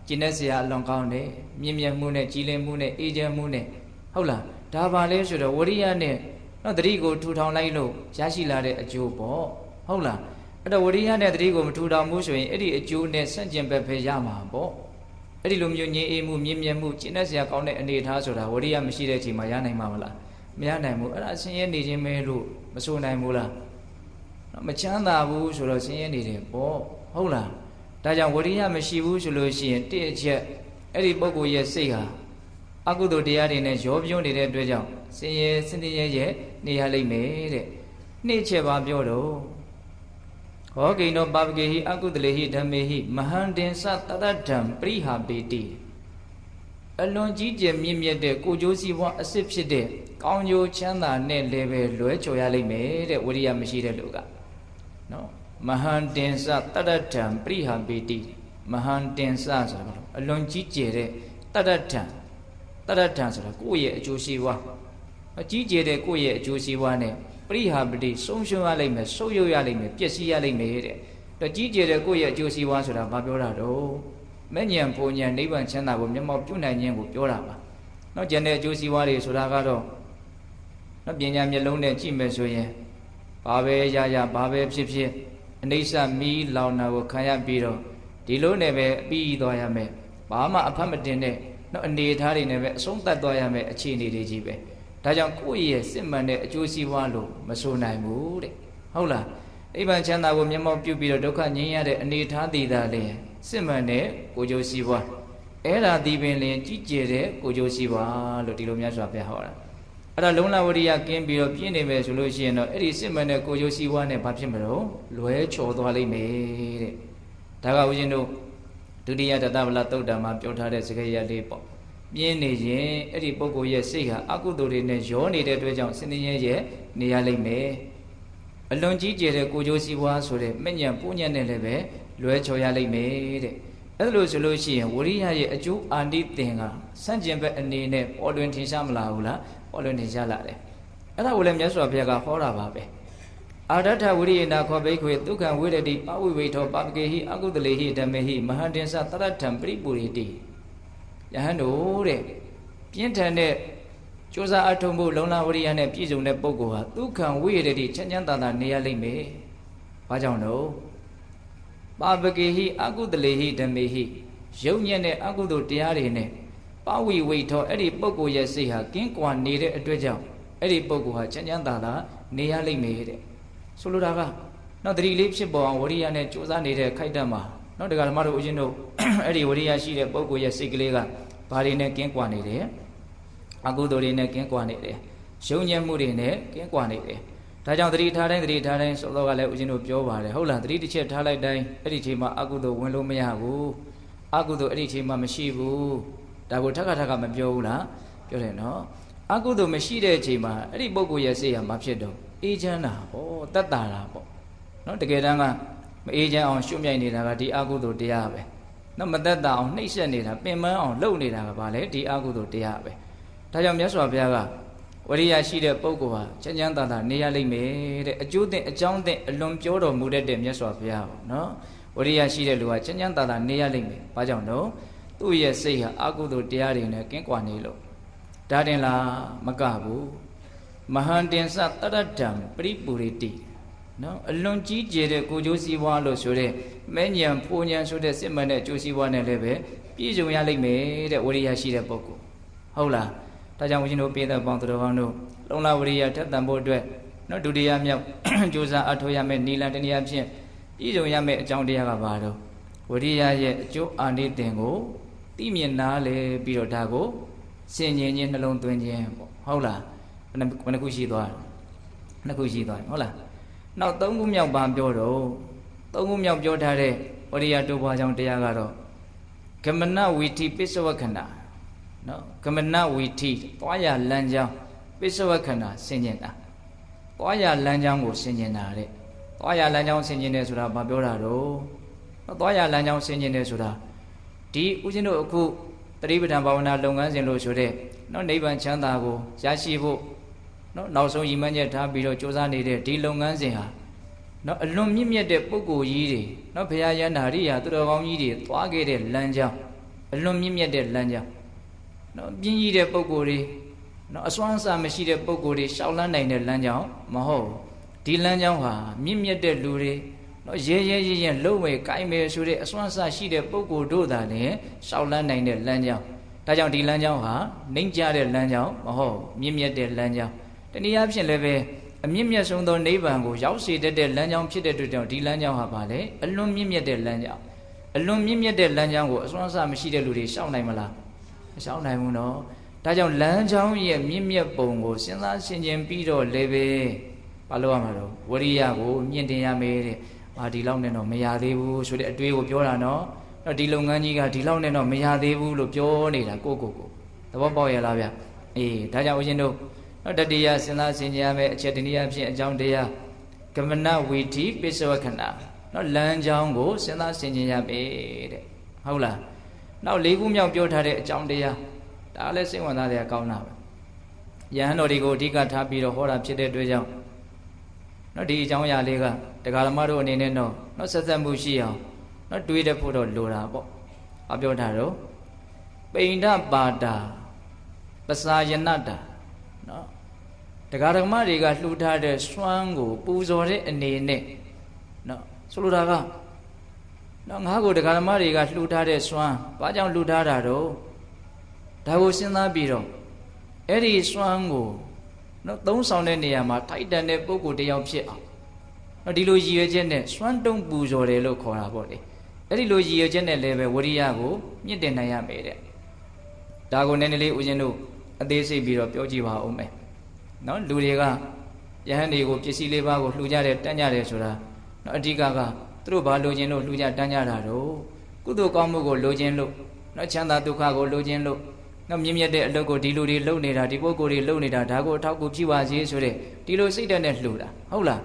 ကျင့်တဲ့စရာအလွန်ကောင်းတယ်မြင့်မြတ်မှုနဲ့ကြည်လင်မှုနဲ့အေးချမ်းမှုနဲ့ဟုတ်လားဒါပါလဲဆိုတော့ဝရိယနဲ့နော်တတိကိုထူထောင်လိုက်လို့ရရှိလာတဲ့အကျိုးပေါ့ဟုတ်လားအဲ့တော့ဝရိယနဲ့တတိကိုမထူထောင်မှုဆိုရင်အဲ့ဒီအကျိုးနဲ့ဆန့်ကျင်ဘက်ပဲရမှာပေါ့အဲ့ဒီလိုမျိုးငြိမ်းအေးမှုမြင့်မြတ်မှုကျင့်တဲ့စရာကောင်းတဲ့အနေအထားဆိုတာဝရိယမရှိတဲ့အချိန်မှာရနိုင်မှာမလားမရနိုင်ဘူးအဲ့ဒါဆင်းရဲနေခြင်းပဲလို့မဆိုနိုင်ဘူးလားမချမ်းသာဘူးဆိုတော့ဆင်းရဲနေတယ်ပေါ့ဟုတ်လားဒါကြောင့်ဝရိယမရှိဘူးဆိုလို့ရှိရင်တစ်အချက်အဲ့ဒီပုဂ္ဂိုလ်ရဲ့စိတ်ဟာအကုသိုလ်တရားတွေနဲ့ရောပြွန်းနေတဲ့အတွက်ကြောင့်ဆင်းရဲနေရလိမ့်မယ်တဲ့နှစ်ချက်ပါပြောတော့ဟောကိနောပပကေဟိအကုတလေဟိဓမ္မေဟိမဟန္တင်္စတရထံပရိဟာပေတိအလွန်ကြီးကျယ်မြင့်မြတ်တဲ့ကိုကျိုးစီးပွားအစစ်ဖြစ်တဲ့ကောင်းကျိုးချမ်းသာနဲ့လည်းပဲလွဲချော်ရလိမ့်မယ်တဲ့ဝရိယမရှိတဲ့လူကနော်မဟန္တင်္စတရထံပရိဟာပေတိမဟန္တင်္စဆိုတာအလွန်ကြီးကျယ်တဲ့တရထံဆိုတာကိုယ့်ရဲ့အကျိုးစီးပွားအကြီးကျယ်တဲ့ကိုယ့်ရဲ့အကျိုးစီးပွားနဲ့ပရိဟာပတိဆုံးရှုံးရလိမ့်မယ်ဆုတ်ယုတ်ရလိမ့်မယ်ပျက်စီးရလိမ့်မယ်တဲ့တော့ကြီးကျယ်တဲ့ကိုယ့်ရဲ့အကျိုးစီးပွားဆိုတာဘာပြောတာတော့မဉ္ဇဉ်ဘုံဉဏ်နိဗ္ဗာန်ချမ်းသာကိုမျက်မှောက်ပြုနိုင်ခြင်းကိုပြောတာပါနောက်ကျန်တဲ့အကျိုးစီးပွားတွေဆိုတာကတော့နော်ပညာမျက်လုံးနဲ့ကြည့်မယ်ဆိုရင်ဘာပဲရဘာပဲဖြစ်ဖြစ်အနိစ္စမီးလောင်တာကိုခံရပြီးတော့ဒီလိုနဲ့ပဲအပြီးသွားရမယ်ဘာမှအဖတ်မတင်တဲ့နော်အနေထားတွေနဲ့ပဲအဆုံးသတ်သွားရမယ်အခြေအနေတွေကြီးပဲဒါကြောင့်ကိုယ့်ရဲ့စစ်မှန်တဲ့အကျိုးစီးပွားလို့မဆိုနိုင်ဘူးတဲ့ဟုတ်လားနိဗ္ဗာန်ချမ်းသာကိုမျက်မှောက်ပြုပြီးတော့ဒုက္ခငြိမ်းရတဲ့အနေထားတည်တာလေစစ်မှန်တဲ့ကိုယ်ကျိုးစီးပွားအဲ့ဒါဒီပင်လင်ကြီးကျယ်တဲ့ကိုယ်ကျိုးစီးပွားလို့ဒီလိုများစွာပြဟောတာအဲ့ဒါလုံလဝရိယကင်းပြီးတော့ပြည့်နေမယ်ဆိုလို့ရှိရင်တော့အဲ့ဒီစစ်မှန်တဲ့ကိုယ်ကျိုးစီးပွားနဲ့ဘာဖြစ်မလို့လွဲချော်သွားလိမ့်မယ်တဲ့ဒါကဦးဇင်းတို့ဒုတိယတတဗလသုတ်တံမှာပြောထားတဲ့စကားရလေးပေါ့ပြင်းနေရင်အဲ့ဒီပုဂ္ဂိုလ်ရဲ့စိတ်ဟာအကုသိုလ်တွေနဲ့ရောနေတဲ့အတွက်ကြောင့်ဆင်းရဲရဲ့နေရလိမ့်မယ်အလွန်ကြီးကျယ်တဲ့ကိုယ်ကျိုးစီးပွားဆိုတဲ့မဉ္ဇဉ်ပူညံ့နဲ့လည်းပဲလွဲချော်ရလိမ့်မယ်တဲ့အဲ့လိုဆိုလို့ရှိရင်ဝရိယရဲ့အကျိုးအာနိသင်ကဆန့်ကျင်ဘက်အနေနဲ့ပေါ်လွင်ထင်ရှားမလာဘူးလားပေါ်လွင်ထင်ရှားလာတယ် အဲ့ဒါကိုလည်းမြတ်စွာဘုရားကဟောတာပါပဲအာရထဝိရိယနာခောဘိခွေဒုက္ခံဝိရတိပဝိဝိထောပါပကေဟိအကုသလေဟိဓမ္မေဟိမဟာတင်္စတရထံပရိပူရိတိယဟန်တို့တဲ့ပြင်းထန်တဲ့ကြိုးစားအထုံဖို့လုံလဝိရိယနဲ့ပြည့်စုံတဲ့ပုဂ္ဂိုလ်ဟာဒုက္ခံဝိရတိချမ်းချမ်းသာသာနေရလိမ့်မယ်။ဘာကြောင့်လို့ပါပကေဟိအကုသလေဟိဓမ္မေဟိယုံညံ့တဲ့အကုသိုလ်တရားတွေနဲ့ပဝိဝိထောအဲ့ဒီပုဂ္ဂိုလ်ရဲ့စိတ်ဟာကင်းကွာနေတဲ့အတွက်ကြောင့်အဲ့ဒီပုဂ္ဂိုလ်ဟာချမ်းချမ်းသာသာနေရလိမ့်မယ်တဲ့ဆိုလိုတာကနောက်တတိလေးဖြစ်ပေါ်အောင်ဝရိယနဲ့ကြိုးစားနေတဲ့ခိုက်တတ်မှာနောက်တရားဓမ္မတို့ဦးဇင်းတို့အဲ့ဒီဝရိယရှိတဲ့ပုဂ္ဂိုလ်ရဲ့စိတ်ကလေးကဘာတွေနဲ့ကင်းကွာနေတယ်အကုသိုလ်တွေနဲ့ကင်းကွာနေတယ်ယုံညံ့မှုတွေနဲ့ကင်းကွာနေတယ်ဒါကြောင့်တတိထားတိုင်းဆိုတော့ကလည်းဦးဇင်းတို့ပြောပါတယ်ဟုတ်လားတတိတစ်ချက်ထားလိုက်တိုင်းအဲ့ဒီချိန်မှာအကုသိုလ်ဝင်လို့မရဘူးအကုသိုလ်အဲ့ဒီချိန်မှာမရှိဘူးဒါကိုထပ်ခါမပြောဘူးလားပြောတယ်နော်အကုသိုလ်မရှိတဲ့အချိန်မှာအဲ့ဒီပုဂ္ဂိုလ်ရဲ့စိတ်ဟာမဖြစ်တော့အေးချမ်းတာပေါ့တတ်တာတာပေါ့နော်တကယ်တမ်းကမအေးချမ်းအောင်ရှုမြိုက်နေတာကဒီအကုသိုလ်တရားပဲနော်မတတ်တာအောင်နှိပ်စက်နေတာပင်ပန်းအောင်လုပ်နေတာကဘာလဲဒီအကုသိုလ်တရားပဲဒါကြောင့်မြတ်စွာဘုရားကဝရိယရှိတဲ့ပုဂ္ဂိုလ်ဟာချမ်းချမ်းသာသာနေရလိမ့်မယ်တဲ့အကျိုးသင့်အကြောင်းသင့်အလွန်ပြောတော်မူတတ်တဲ့မြတ်စွာဘုရားပေါ့နော်ဝရိယရှိတဲ့လူဟာချမ်းချမ်းသာသာနေရလိမ့်မယ်ဘာကြောင့်တော့သူ့ရဲ့စိတ်ဟာအကုသိုလ်တရားတွေနဲ့ကင်းကွာနေလို့ဒါတင်လားမကဘူးမဟာတင်္စတရထံပရိပူရိတိနော်အလွန်ကြီးကျယ်တဲ့ကိုကျိုးစည်းဝါးလို့ဆိုတဲ့မဲညံဖိုညံဆိုတဲ့စစ်မှန်တဲ့ကျိုးစည်းဝါးနဲ့လည်းပဲပြည့်စုံရလိမ့်မယ်တဲ့ဝရိယရှိတဲ့ပုဂ္ဂိုလ်ဟုတ်လားဒါကြောင့်ဦးဇင်းတို့ပြည်သက်ပေါင်းသူတော်ကောင်းတို့လုံလဝရိယထက်သန်ဖို့အတွက်နော်ဒုတိယမြောက်ကြိုးစားအထောက်ရမယ့်နိလန်တနည်းအားဖြင့်ပြည့်စုံရမယ့်အကြောင်းတရားကဘာတော့ဝရိယရဲ့အကျိုးအာနိသင်ကိုသိမြင်နားလေပြီးတော့ဒါကိုစင်ញင်ချင်းနှလုံးသွင်းခြင်းပေါ့ဟုတ်လားဘယ်နှခုရှိသွားနှစ်ခုရှိသွားဟုတ်လားနောက်သုံးခုမြောက်ပါပြောတော့သုံးခုမြောက်ပြောထားတဲ့ဝရိယတိုးပွားကြောင်းတရားကတော့ကမနဝီထိပစ္စဝခဏနော်ကမနဝီထိသွားရလမ်းကြောင်းပစ္စဝခဏစင်ញင်တာသွားရလမ်းကြောင်းကိုစင်ញင်တာတဲ့သွားရလမ်းကြောင်းစင်ញင်တယ်ဆိုတာဘာပြောတာတော့သွားရလမ်းကြောင်းစင်ញင်တယ်ဆိုတာဒီဦးဇင်းတို့အခုတတိပဋ္ဌာန်ဘာဝနာလုပ်ငန်းစဉ်လို့ဆိုတဲ့နော်နိဗ္ဗာန်ချမ်းသာကိုရရှိဖို့နော်နောက်ဆုံးရည်မှန်းချက်ထားပြီးတော့ကြိုးစားနေတဲ့ဒီလုပ်ငန်းစဉ်ဟာနော်အလွန်မြင့်မြတ်တဲ့ပုဂ္ဂိုလ်ကြီးတွေနော်ဘုရားယန္တာရိယာသူတော်ကောင်းကြီးတွေသွားခဲ့တဲ့လမ်းကြောင်းအလွန်မြင့်မြတ်တဲ့လမ်းကြောင်းနော်ပြင်းကြီးတဲ့ပုဂ္ဂိုလ်တွေနော်အစွမ်းအစမရှိတဲ့ပုဂ္ဂိုလ်တွေရှောက်လန်းနိုင်တဲ့လမ်းကြောင်းမဟုတ်ဒီလမ်းကြောင်းဟာမြင့်မြတ်တဲ့လူတွေနော်ရဲလုံးဝကိုင်းမယ်ဆိုတဲ့အစွမ်းအစရှိတဲ့ပုဂ္ဂိုလ်တို့သာလည်းရှောက်လန်းနိုင်တဲ့လမ်းကြောင်းဒါကြောင့်ဒီလမ်းကြောင်းဟာနှိမ့်ကြတဲ့လမ်းကြောင်းမဟုတ်မြင့်မြတ်တဲ့လမ်းကြောင်းတနည်းအားဖြင့်လည်းပဲအမြင့်မြတ်ဆုံးသောနိဗ္ဗာန်ကိုရောက်စေတတ်တဲ့လမ်းကြောင်းဖြစ်တဲ့အတွက်ကြောင့်ဒီလမ်းကြောင်းဟာပါလေအလွန်မြင့်မြတ်တဲ့လမ်းကြောင်းအလွန်မြင့်မြတ်တဲ့လမ်းကြောင်းကိုအစွမ်းအစမရှိတဲ့လူတွေရှောက်နိုင်မလားမရှောက်နိုင်ဘူးနော်ဒါကြောင့်လမ်းကြောင်းရဲ့မြင့်မြတ်ပုံကိုစဉ်းစားဆင်ခြင်ပြီးတော့လည်းပဲဘာလို့ရမှာတော့ဝရိယကိုမြင့်တင်ရမယ်တဲ့ဒီလောက်နဲ့တော့မရသေးဘူးဆိုတဲ့အတွေးကိုပြောတာနော်ဒီလုပ်ငန်းကြီးကဒီလောက်နဲ့တော့မရသေးဘူးလို့ပြောနေတာကိုသဘောပေါက်ရလားဗျအေးဒါကြောင့်ဦးဇင်းတို့တတိယစဉ်းစားဆင်ခြင်ရမယ်အချက်တနည်းအားဖြင့်အကြောင်းတရားကမနဝီထိပစ္စဝခဏနော်လမ်းကြောင်းကိုစဉ်းစားဆင်ခြင်ရမယ်တဲ့ဟုတ်လားနောက်၄ခုမြောက်ပြောထားတဲ့အကြောင်းတရားဒါလည်းစိတ်ဝင်စားတဲ့အကောင်းတာပဲယဟန်တော်တွေကိုအဓိကထားပြီးတော့ဟောတာဖြစ်တဲ့အတွက်ကြောင့်နော်ဒီအကြောင်းအရာလေးကတရားဓမ္မတို့အနေနဲ့တော့နော်ဆက်ဆက်မှုရှိအောင်နော်တွေးတတ်ဖို့တော့လိုတာပေါ့အပြောထားတော့ပိဋကပါတာပစာယနတာနော်တရားဓမ္မတွေကလှူထားတဲ့စွမ်းကိုပူဇော်တဲ့အနေနဲ့နော်ဆိုလိုတာကနော်ငါ့ကိုတရားဓမ္မတွေကလှူထားတဲ့စွမ်းဘာကြောင့်လှူထားတာတော့ဒါကိုစဉ်းစားပြီးတော့အဲ့ဒီစွမ်းကိုနော်သုံးဆောင်တဲ့နေရာမှာထိုက်တန်တဲ့ပုဂ္ဂိုလ်တယောက်ဖြစ်အောင်နော်ဒီလိုရည်ရွယ်ချက်နဲ့စွမ်းတုံးပူဇော်တယ်လို့ခေါ်တာပေါ့လေအဲ့ဒီလိုရည်ရွယ်ချက်နဲ့လည်းပဲဝရိယကိုမြင့်တင်နိုင်ရမယ်တဲ့ဒါကိုနည်းနည်းလေးဦးဇင်းတို့အသေးစိတ်ပြီးတော့ပြောကြည့်ပါဦးမယ်နော်လူတွေကယဟန်တွေကိုပစ္စည်းလေးပါးကိုလှူကြတယ်တန်းကြတယ်ဆိုတာနော်အဓိကကသူတို့ဘာလိုချင်လို့လှူကြတန်းကြတာတော့ကုသိုလ်ကောင်းမှုကိုလိုချင်လို့နော်ချမ်းသာဒုက္ခကိုလိုချင်လို့နော်မြင့်မြတ်တဲ့အလုပ်ကိုဒီလူတွေလုပ်နေတာဒီပုဂ္ဂိုလ်တွေလုပ်နေတာဒါကိုအထောက်အကူဖြစ်ပါစေဆိုတဲ့ဒီလိုစိတ်ဓာတ်နဲ့လှူတာဟုတ်လာ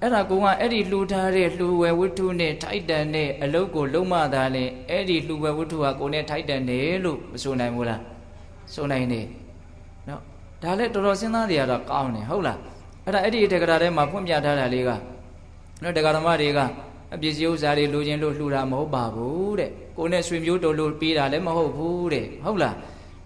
းအဲ့ဒါကအဲ့ဒီလှူထားတဲ့လှူဝယ်ဝတ္ထုနဲ့ထိုက်တန်တဲ့အလုပ်ကိုလုံးမသာလဲအဲ့ဒီလှူဝယ်ဝတ္ထုဟာကိုယ်နဲ့ထိုက်တန်တယ်လို့မဆိုနိုင်ဘူးလားဆိုနိုင်တယ်နော် ဒါလည်းတော်တော်စဉ်းစားနေရတော့ကောင်းတယ်ဟုတ်လားအဲ့ဒီတက္ကရာထဲမှာဖွင့်ပြထားတာလေးကနော်တရားဓမ္မတွေကအပစ္စည်းဥစ္စာတွေလိုချင်လို့လှူတာမဟုတ်ပါဘူးတဲ့ကိုယ်နဲ့ဆွေမျိုးတော်လို့ပေးတာလည်းမဟုတ်ဘူးတဲ့ဟုတ်လား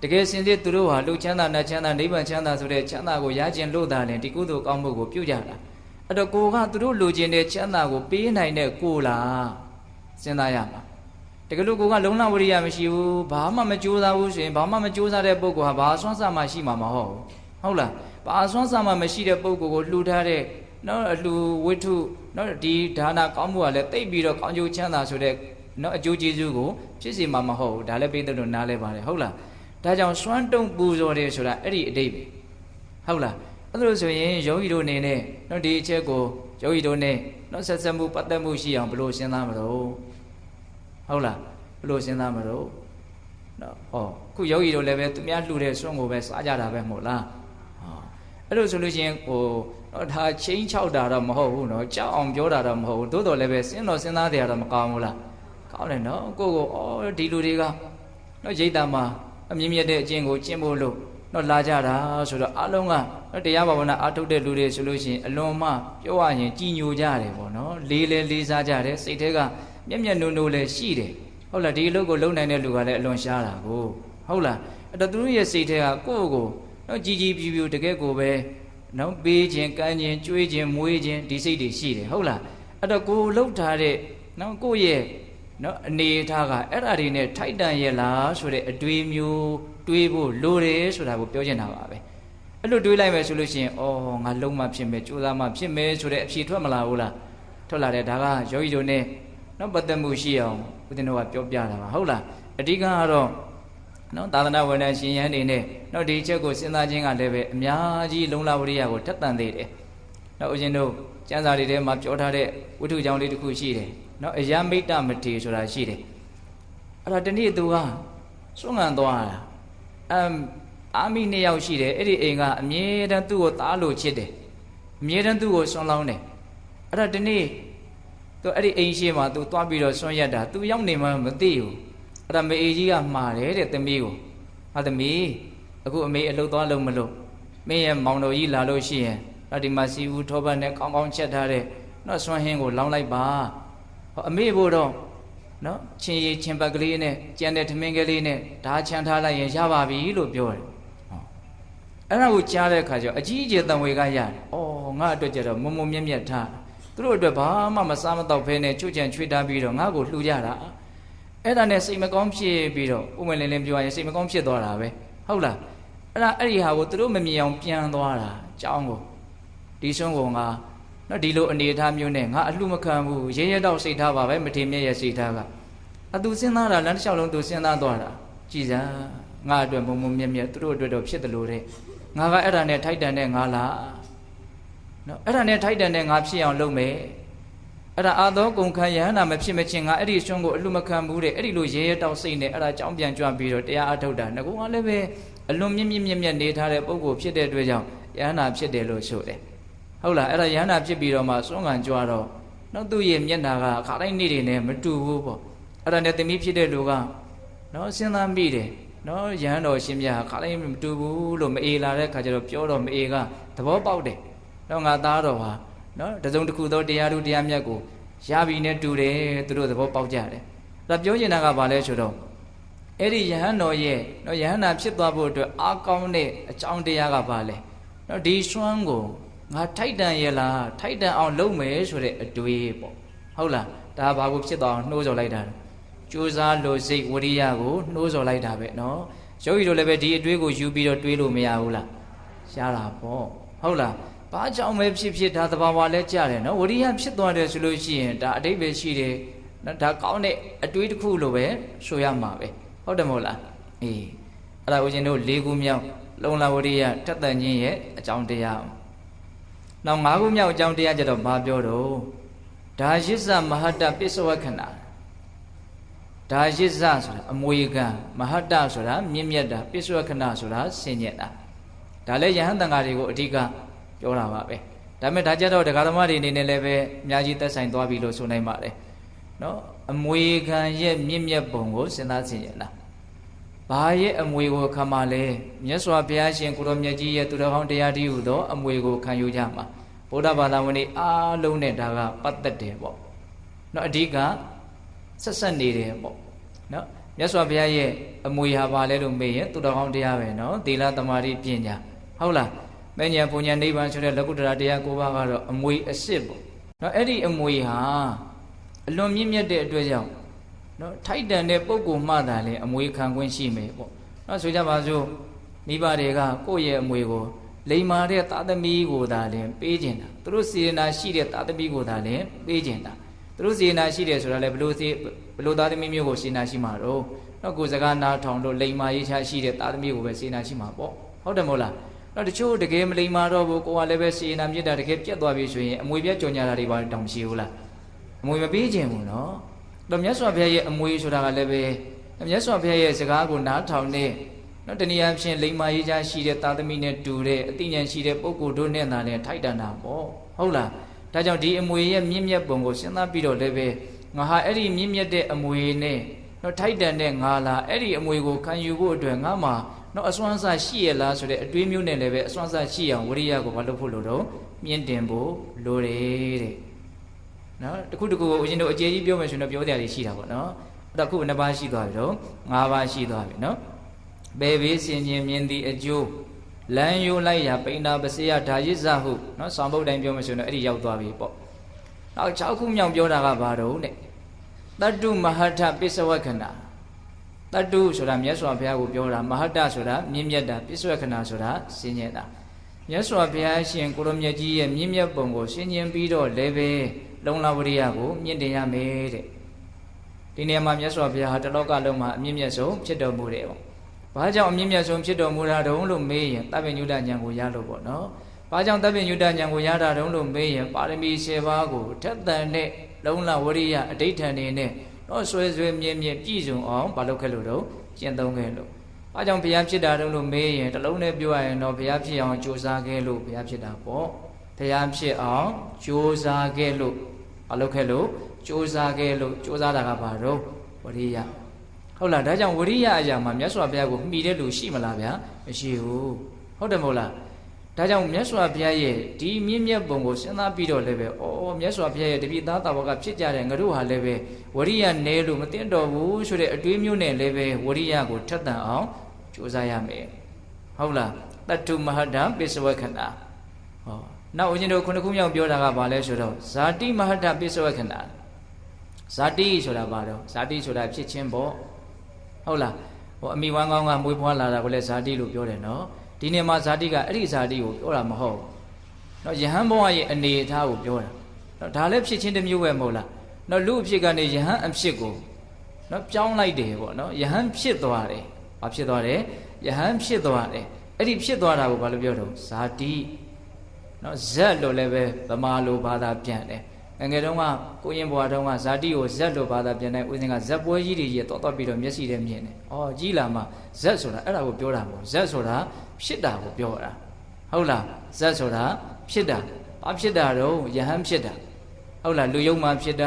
တကယ်စင်စစ်သူတို့ဟာလူချမ်းသာနတ်ချမ်းသာနိဗ္ဗာန်ချမ်းသာဆိုတဲ့ချမ်းသာကိုရကျင်လို့သာလဲဒီကုသိုလ်ကောင်းမှုကိုပြုကြတာအဲ့တော့ကိုကသူတို့လိုချင်တဲ့ချမ်းသာကိုပေးနိုင်တဲ့ကိုလားစဉ်းစားရမှာတကယ်လို့ကိုကလုံလဝရိယမရှိဘူးဘာမှမကြိုးစားဘူးဆိုရင်ဘာမှမကြိုးစားတဲ့ပုဂ္ဂိုလ်ဟာဘာဆွမ်းစားမှရှိမှာမဟုတ်ဘူးဟုတ်လားဘာဆွမ်းစားမှမရှိတဲ့ပုဂ္ဂိုလ်ကိုလှူထားတဲ့နော်အလှူဝိထုနော်ဒီဒါနကောင်းမှုကလည်းတိတ်ပြီးတော့ကောင်းကျိုးချမ်းသာဆိုတဲ့နော်အကျိုးကျေးဇူးကိုဖြစ်စီမှာမဟုတ်ဘူးဒါလည်းပိဿတို့နားလဲပါတယ်ဟုတ်လားဒါကြောင့်စွမ်းတုံပူဇော်တယ်ဆိုတာအဲ့ဒီအတိတ်ပဲဟုတ်လားအဲ့လိုဆိုရင်ယောဂီတို့အနေနဲ့နော်ဒီအချက်ကိုယောဂီတို့နဲ့နော်ဆက်ဆက်မှုပတ်သက်မှုရှိအောင်ဘယ်လိုစဉ်းစားမလို့ဟုတ်လားဘယ်လိုစဉ်းစားမလို့နော်ဟောခုယောဂီတို့လည်းပဲသူများလှူတဲ့စွန့်ကိုပဲစားကြတာပဲမဟုတ်လားအဲ့လိုဆိုလို့ရှိရင်ဟိုနော်ဒါချင်းချောက်တာတော့မဟုတ်ဘူးနော်ကြောက်အောင်ပြောတာတော့မဟုတ်ဘူးသို့တော်လည်းပဲစဉ်းစားတယ်ကတော့မကောင်းဘူးလားကောင်းတယ်နော်ကိုဩဒီလူတွေကနော်ရိတ်တာမှာအမြင့်မြတ်တဲ့အကျင့်ကိုကျင့်ဖို့လို့နော်လာကြတာဆိုတော့အလုံးကနော်တရားဘာဝနာအားထုတ်တဲ့လူတွေဆိုလို့ရှိရင်အလွန်မှပြောရရင်ကြည်ညိုကြတယ်ပေါ့နော်လေးစားကြတယ်စိတ်ထဲကမျက်မျက်နှုံနှုံလည်းရှိတယ်ဟုတ်လားဒီအလုပ်ကိုလုပ်နိုင်တဲ့လူကလည်းအလွန်ရှားတာကိုဟုတ်လားအဲ့တော့သူတို့ရဲ့စိတ်ထဲကကိုယ့်ကိုနော်ကြည်ပြူတကယ်ကိုပဲနော်ပေးခြင်းကမ်းခြင်းကြွေးခြင်းမွေးခြင်းဒီစိတ်တွေရှိတယ်ဟုတ်လားအဲ့တော့ကိုလှုပ်ထားတဲ့နော်ကိုယ့်ရဲ့နော်အနေထားကအဲ့ဓာတွေနဲ့ထိုက်တန်ရဲ့လားဆိုတဲ့အတွေးမျိုးတွေးဖို့လိုတယ်ဆိုတာကိုပြောချင်တာပါပဲအဲ့လိုတွေးလိုက်မယ်ဆိုလို့ရှိရင်ဩငါလုံးမဖြစ်မယ်ကြိုးစားမှဖြစ်မယ်ဆိုတဲ့အဖြေထွက်မလာဘူးလားထွက်လာတယ်ဒါကယောဂီတို့နဲ့နော်ပတ်သက်မှုရှိအောင်ဦးဇင်းတို့ကပြောပြတာပါဟုတ်လားအဓိကကတော့နော်သာသနာ့ဝန်ထမ်းရှင်ရန်နေနဲ့နော်ဒီချက်ကိုစဉ်းစားခြင်းကလည်းပဲအများကြီးလုံလဝရိယကိုထက်သန်သေးတယ်နော်ဦးဇင်းတို့ကျမ်းစာတွေထဲမှာပြောထားတဲ့ဝိထုကြောင့်လေးတစ်ခုရှိတယ်နော်အယမိတ်တမထေဆိုတာရှိတယ်အဲ့ဒါတနေ့သူကစွန့်ငံသွားတာအာမိ2ယောက်ရှိတယ်အဲ့ဒီအိမ်ကအမြဲတမ်းသူ့ကိုသားလို့ချစ်တယ်အမြဲတမ်းသူ့ကိုဆွန့်လောင်းတယ်အဲ့ဒါတနေ့သူအဲ့ဒီအိမ်ရှိမှာသူသွားပြီးတော့ဆွန့်ရက်တာသူရောက်နေမှမသိဘူးအဲ့ဒါမေအေကြီးကမှားတယ်တဲ့သမီးကိုဟာသမီးအခုအမေအလုပ်သွားလို့မလို့မင်းရဲ့မောင်တော်ကြီးလာလို့ရှိရင်တော့ဒီမှာစီဦးထောပတ်နဲ့ကောင်းကောင်းချက်ထားတဲ့နော်ဆွမ်းဟင်းကိုလောင်းလိုက်ပါဟောအမေဖို့တော့နော်ချင်းရည်ချင်းပတ်ကလေးနဲ့ကြံတဲ့ထမင်းကလေးနဲ့ဓာချမ်းထားလိုက်ရင်ရပါပြီလို့ပြောတယ်အဲ့ဒါကိုကြားတဲ့အခါကျတော့အကြီးအကျယ်တန်ဝေကရတယ်ဩငါအတွက်ကြတော့မုံမုံမြက်မြက်ထားသူတို့အတွက်ဘာမှမစားမတော့ဖဲနဲ့ချွတ်ချန်ချွေးထားပြီးတော့ငါ့ကိုလှူကြတာအဲ့ဒါနဲ့စိတ်မကောင်းဖြစ်ပြီးတော့ဥမလင်းလင်းပြောရင်စိတ်မကောင်းဖြစ်သွားတာပဲဟုတ်လားအဲ့ဒီဟာကိုသူတို့မမြင်အောင်ပြန်သွားတာကြောင်းကိုဒီဆုံးကငါနော်ဒီလိုအနေအထားမျိုးနဲ့ငါအလှမခံဘူးရဲရဲတော့စိတ်ထားပါပဲမထေမြတ်ရဲ့စိတ်ထားကအသူစဉ်းစားတာလမ်းတစ်လျှောက်လုံးသူစဉ်းစားသွားတာကြည်စမ်းငါအတွက်မုံမုံမြက်မြက်သူတို့အတွက်တော့ဖြစ်တယ်လို့တဲ့ငါကအဲ့ဒါနဲ့ထိုက်တန်တဲ့ငါလားနော်အဲ့ဒါနဲ့ထိုက်တန်တဲ့ငါဖြစ်အောင်လုပ်မယ်အဲ့ဒါအာသောကုန်ခံယဟနာမဖြစ်မချင်းငါအဲ့ဒီရှင်ကိုအလှမခံဘူးတဲ့အဲ့ဒီလိုရဲရဲတောက်စိတ်နဲ့အဲ့ဒါကြောင်းပြန်ကြွပြီးတော့တရားအထုတ်တာငါကလည်းပဲအလွန်မြင့်မြတ်နေထားတဲ့ပုဂ္ဂိုလ်ဖြစ်တဲ့အတွက်ကြောင့်ယဟနာဖြစ်တယ်လို့ဆိုတယ်ဟုတ်လားအဲ့ဒါယဟနာဖြစ်ပြီးတော့မှစွန့်ခံကြွတော့နော်သူ့ရဲ့မျက်နှာကခါတိုင်းနေ့တွေနဲ့မတူဘူးပေါ့အဲ့ဒါနဲ့သမီးဖြစ်တဲ့လူကနော်စဉ်းစားမိတယ်နော်ယဟန်တော်ရှင်မြတ်ခါတိုင်းမတူဘူးလို့မအေးလာတဲ့ခါကျတော့ပြောတော့မအေးကသဘောပေါက်တယ်တော့ငါသားတော်ဟာနော်တစုံတစ်ခုသောတရားတို့တရားမြတ်ကိုရပြီနဲ့တူတယ်သူတို့သဘောပေါက်ကြတယ်အဲ့ဒါပြောချင်တာကဘာလဲဆိုတော့အဲ့ဒီယဟန်တော်ရဲ့နော်ယဟန်နာဖြစ်သွားဖို့အတွက်အားကောင်းတဲ့အကြောင်းတရားကဘာလဲနော်ဒီစွမ်းကိုငါထိုက်တန်ရဲ့လားထိုက်တန်အောင်လုပ်မယ်ဆိုတဲ့အတွေးပေါ့ဟုတ်လားဒါဘာကိုဖြစ်သွားအောင်နှိုးဆော်လိုက်တာကြိုးစားလို့စိတ်ဝရိယကိုနှိုးဆော်လိုက်တာပဲနော်ယောဂီတို့လည်းပဲဒီအတွေးကိုယူပြီးတော့တွေးလို့မရဘူးလားရှားတာပေါ့ဟုတ်လားဘာကြောင့်ပဲဖြစ်ဒါသဘာဝလဲကြတယ်နော်ဝရိယဖြစ်သွားတယ်ဆိုလို့ရှိရင်ဒါအတိတ်ပဲရှိတယ်နော်ဒါကောင်းတဲ့အတွေးတစ်ခုလို့ပဲဆိုရမှာပဲဟုတ်တယ်မဟုတ်လားအေးအဲ့ဒါဦးဇင်းတို့၄ခုမြောက်လုံလဝရိယထက်သန်ခြင်းရဲ့အကြောင်းတရားနောက်၅ခုမြောက်အကြောင်းတရားကြတော့ဘာပြောတော့ဒါယစ္စမဟတ္တပစ္စဝခဏဒါယစ္စဆိုတာအမွေခံမဟတ္တဆိုတာမြင့်မြတ်တာပစ္စဝခဏဆိုတာဆင်ញက်တာဒါလည်းယဟန်တန်ဃာတွေကိုအဓိကပြောတာပါပဲဒါပေမဲ့ဒါကြတော့ဒကာဓမ္မတွေအနေနဲ့လည်းပဲအများကြီးသက်ဆိုင်သွားပြီလို့ဆိုနိုင်ပါတယ်နော်အမွေခံရဲ့မြင့်မြတ်ပုံကိုစဉ်းစားဆင်ញက်တာ ဘာရဲ့အမွေကိုခံပါလဲမြတ်စွာဘုရားရှင်ကိုရောမြတ်ကြီးရဲ့သူတော်ကောင်းတရားတည်းဟူသောအမွေကိုခံယူကြမှာဗုဒ္ဓဘာသာဝင်တွေအားလုံးနဲ့ဒါကပတ်သက်တယ်ပေါ့နော်အဓိကဆက်ဆက်နေတယ်ပေါ့နော်မြတ်စွာဘုရားရဲ့အမွေဟာပါလဲလို့မေးရင်သူတော်ကောင်းတရားပဲနော်သီလသမာဓိပညာဟုတ်လားမဉ္ဇဉ်ပူညာနိဗ္ဗာန်ဆိုတဲ့လောကုတ္တရာတရား၉ပါးကတော့အမွေအစစ်ပေါ့နော်အဲ့ဒီအမွေဟာအလွန်မြင့်မြတ်တဲ့အတွက်ကြောင့်နော်ထိုက်တန်တဲ့ပုဂ္ဂိုလ်မှသာလေအမွေခံခွင့်ရှိမယ်ပေါ့နော်ဆိုကြပါစို့မိဘတွေကကိုယ့်ရဲ့အမွေကိုလိမ္မာတဲ့သားသမီးကိုသာလင်ပေးကျင်တာသူတို့စေတနာရှိတဲ့သားသမီးကိုသာလင်ပေးကျင်တာသူတို့စေတနာရှိတယ်ဆိုတာလေဘလို့သားသမီးမျိုးကိုစေတနာရှိမှာတော့နော်ကိုယ်စကားနားထောင်လို့လိမ္မာရေးချရှိတဲ့သားသမီးကိုပဲစေတနာရှိမှာပေါ့ဟုတ်တယ်မဟုတ်လားနော်တချို့တကယ်မလိမ္မာတော့ဘူးကိုကလည်းပဲစေတနာမြစ်တာတကယ်ပြတ်သွားပြီဆိုရင်အမွေပြတ်ကြော်ညာတာတွေပါတောင်မရှိဘူးလားအမွေမပေးခြင်းဘူးနော်တော့မြတ်စွာဘုရားရဲ့အမွေဆိုတာကလည်းပဲမြတ်စွာဘုရားရဲ့စကားကိုနားထောင်တဲ့နော်တနည်းအားဖြင့်လိမ္မာရေးချရှိတဲ့သားသမီးနဲ့တူတဲ့အသိဉာဏ်ရှိတဲ့ပုဂ္ဂိုလ်တို့နဲ့သာလည်းထိုက်တန်တာပေါ့ဟုတ်လားဒါကြောင့်ဒီအမွေရဲ့မြင့်မြတ်ပုံကိုစဉ်းစားပြီးတော့လည်းပဲငါဟာအဲ့ဒီမြင့်မြတ်တဲ့အမွေနဲ့နော်ထိုက်တန်တဲ့ငါလားအဲ့ဒီအမွေကိုခံယူဖို့အတွက်ငါမှာနော်အစွမ်းအစရှိရလားဆိုတဲ့အတွေးမျိုးနဲ့လည်းပဲအစွမ်းအစရှိအောင်ဝိရိယကိုမလုပ်ဖို့လို့တော့မြင့်တင်ဖို့လိုတယ်တဲ့နော်တခုတခုကိုဦးဇင်းတို့အကျေကြီးပြောမယ်ဆိုရင်တော့ပြောတရားတွေရှိတာပေါ့နော်အဲ့တော့ခုနှစ်ပါးရှိသွားပြီတော့၅ပါးရှိသွားပြီနော်ဘေဘေးစင်ခြင်းမြင်သည့်အကျိုးလမ်းယိုးလိုက်ရာပိဏ္ဍာပစေယဓာယိဇဟုနော်ဆောင်းပုဒ်တိုင်းပြောမယ်ဆိုရင်တော့အဲ့ဒီရောက်သွားပြီပေါ့နောက်6ခုမြောက်ပြောတာကဘာတော့တဲ့တတ္တုမဟထပစ္စဝခဏတတ္တုဆိုတာမြတ်စွာဘုရားကိုပြောတာမဟတဆိုတာမြင့်မြတ်တာပစ္စဝခဏဆိုတာစင်ញက်တာမြတ်စွာဘုရားရှင်ကိုရောမြတ်ကြီးရဲ့မြင့်မြတ်ပုံကိုရှင်းကျင်းပြီးတော့လည်းပဲလုံလဝရိယကိုမြင့်တင်ရမယ်တဲ့ဒီနေရာမှာမြတ်စွာဘုရားဟာတလောကလုံးမှာအမြင့်မြတ်ဆုံးဖြစ်တော်မူတယ်ပေါ့ဘာကြောင့်အမြင့်မြတ်ဆုံးဖြစ်တော်မူတာတုံးလို့မေးရင်တပ္ပညုတဉာဏ်ကိုရလို့ပေါ့နော်ဘာကြောင့်တပ္ပညုတဉာဏ်ကိုရတာတုံးလို့မေးရင်ပါရမီ10ပါးကိုထက်သန်တဲ့လုံလဝရိယအဋိဋ္ဌံနေနဲ့တော့ဆွဲဆွဲမြင့်မြင့်ပြည့်စုံအောင်မလုပ်ခဲ့လို့တော့ကျင့်သုံးခဲ့လို့ဘာကြောင့်ဘုရားဖြစ်တာတုံးလို့မေးရင်တလုံးနဲ့ပြောရရင်တော့ဘုရားဖြစ်အောင်ကြိုးစားခဲ့လို့ဘုရားဖြစ်တာပေါ့ဘုရားဖြစ်အောင်ကြိုးစားခဲ့လို့မလုပ်ခဲ့လို့ကြိုးစားခဲ့လို့ကြိုးစားတာကဘာတော့ဝရိယဟုတ်လားဒါကြောင့်ဝရိယအရာမှာမြတ်စွာဘုရားကိုမှီတဲ့လူရှိမလားဗျာမရှိဘူးဟုတ်တယ်မဟုတ်လားဒါကြောင့်မြတ်စွာဘုရားရဲ့ဒီမြင့်မြတ်ပုံကိုစဉ်းစားပြီးတော့လည်းပဲမြတ်စွာဘုရားရဲ့တပိသားတာဝကဖြစ်ကြတဲ့ငါတို့ဟာလည်းပဲဝရိယနဲလို့မသိတော့ဘူးဆိုတဲ့အတွေးမျိုးနဲ့လည်းပဲဝရိယကိုထက်သန်အောင်ကြိုးစားရမယ်ဟုတ်လားတတ္တုမဟတပစ္စဝခဏဟောနောက်ဦးဇင်းတို့ခုနှစ်ခုမြောက်ပြောတာကဘာလဲဆိုတော့ဇာတိမဟတပစ္စဝခဏဇာတိဆိုတာဘာတော့ဇာတိဆိုတာဖြစ်ချင်းပေါ့ဟုတ်လားဟိုအမိဝမ်းကောင်းကမွေးဖွားလာတာကိုလည်းဇာတိလို့ပြောတယ်နော်ဒီနေ့မှာဇာတိကအဲ့ဒီဇာတိကိုပြောတာမဟုတ်နော်ယဟန်ဘဝရဲ့အနေအထားကိုပြောတာနော်ဒါလည်းဖြစ်ချင်းတစ်မျိုးပဲမဟုတ်လားနော်လူအဖြစ်ကနေယဟန်အဖြစ်ကိုနော်ပြောင်းလိုက်တယ်ပေါ့နော်ယဟန်ဖြစ်သွားတယ်ဘာဖြစ်သွားတယ်ယဟန်ဖြစ်သွားတယ်အဲ့ဒီဖြစ်သွားတာကိုဘာလို့ပြောတော့ဇာတိနော်ဇက်လို့လည်းပဲဗမာလိုဘာသာပြန်တယ်ငယ်တုန်းကကိုရင်ဘွားတုန်းကဇာတိကိုဇက်လို့ဘာသာပြန်တဲ့ဦးစင်ကဇက်ပွဲကြီးတွေရဲ့တော့ပြီးတော့မျက်စိထဲမြင်တယ်။အော်ကြီးလာမှဇက်ဆိုတာအဲ့ဒါကိုပြောတာမဟုတ်ဇက်ဆိုတာဖြစ်တာကိုပြောတာဟုတ်လားဇက်ဆိုတာဖြစ်တာဘာဖြစ်တာတော့ယဟန်ဖြစ်တာဟုတ်လားလူယုံမှဖြစ်တ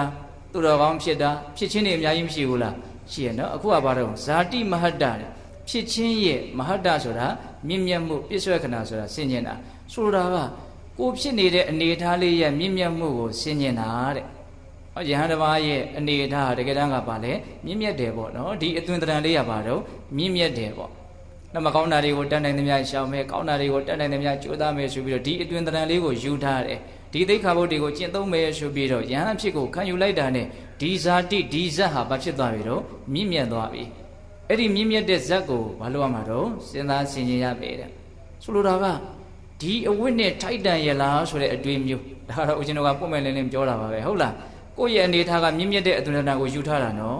ာသူတော်ကောင်းဖြစ်တာဖြစ်ချင်းတွေအများကြီးမရှိဘူးလားရှိရနော်အခုကဘာတော့ဇာတိမဟတ္တဖြစ်ချင်းရဲ့မဟတ္တဆိုတာမြင့်မြတ်မှုပြည့်စွဲခဏဆိုတာဆင်ញင်တာဆိုတာကကိုဖြစ်နေတဲ့အနေအထားလေးရဲ့မြင့်မြတ်မှုကိုဆင်ញင်တာတဲ့။ဟောယဟန်တစ်ပါးရဲ့အနေအထားတကယ်တမ်းကပါလေမြင့်မြတ်တယ်ပေါ့နော်။ဒီအသွင်သဏ္ဍာန်လေးကပါတော့မြင့်မြတ်တယ်ပေါ့။နောက်မကောင်းတာတွေကိုတတ်နိုင်သမျှရှောင်မယ်ကောင်းတာတွေကိုတတ်နိုင်သမျှကြိုးစားမယ်ဆိုပြီးတော့ဒီအသွင်သဏ္ဍာန်လေးကိုယူထားတယ်။ဒီသိက္ခာပုဒ်တွေကိုကျင့်သုံးမယ်ဆိုပြီးတော့ယဟန်အဖြစ်ကိုခံယူလိုက်တာနဲ့ဒီဇာတိဒီဇတ်ဟာဘာဖြစ်သွားပြီတော့မြင့်မြတ်သွားပြီ။အဲ့ဒီမြင့်မြတ်တဲ့ဇတ်ကိုဘာလို့ရမှာတော့စဉ်းစားဆင်ခြင်ရမယ်တဲ့။ဆိုလိုတာကဒီအဝိနဲ့ထိုက်တန်ရလားဆိုတဲ့အတွေးမျိုးဒါကတော့ဦးဇင်းတို့ကပုံမဲ့လင်းလင်းပြောတာပါပဲဟုတ်လားကိုယ့်ရဲ့အနေထားကမြင့်မြတ်တဲ့အသွင်သဏ္ဍာန်ကိုယူထားတာနော်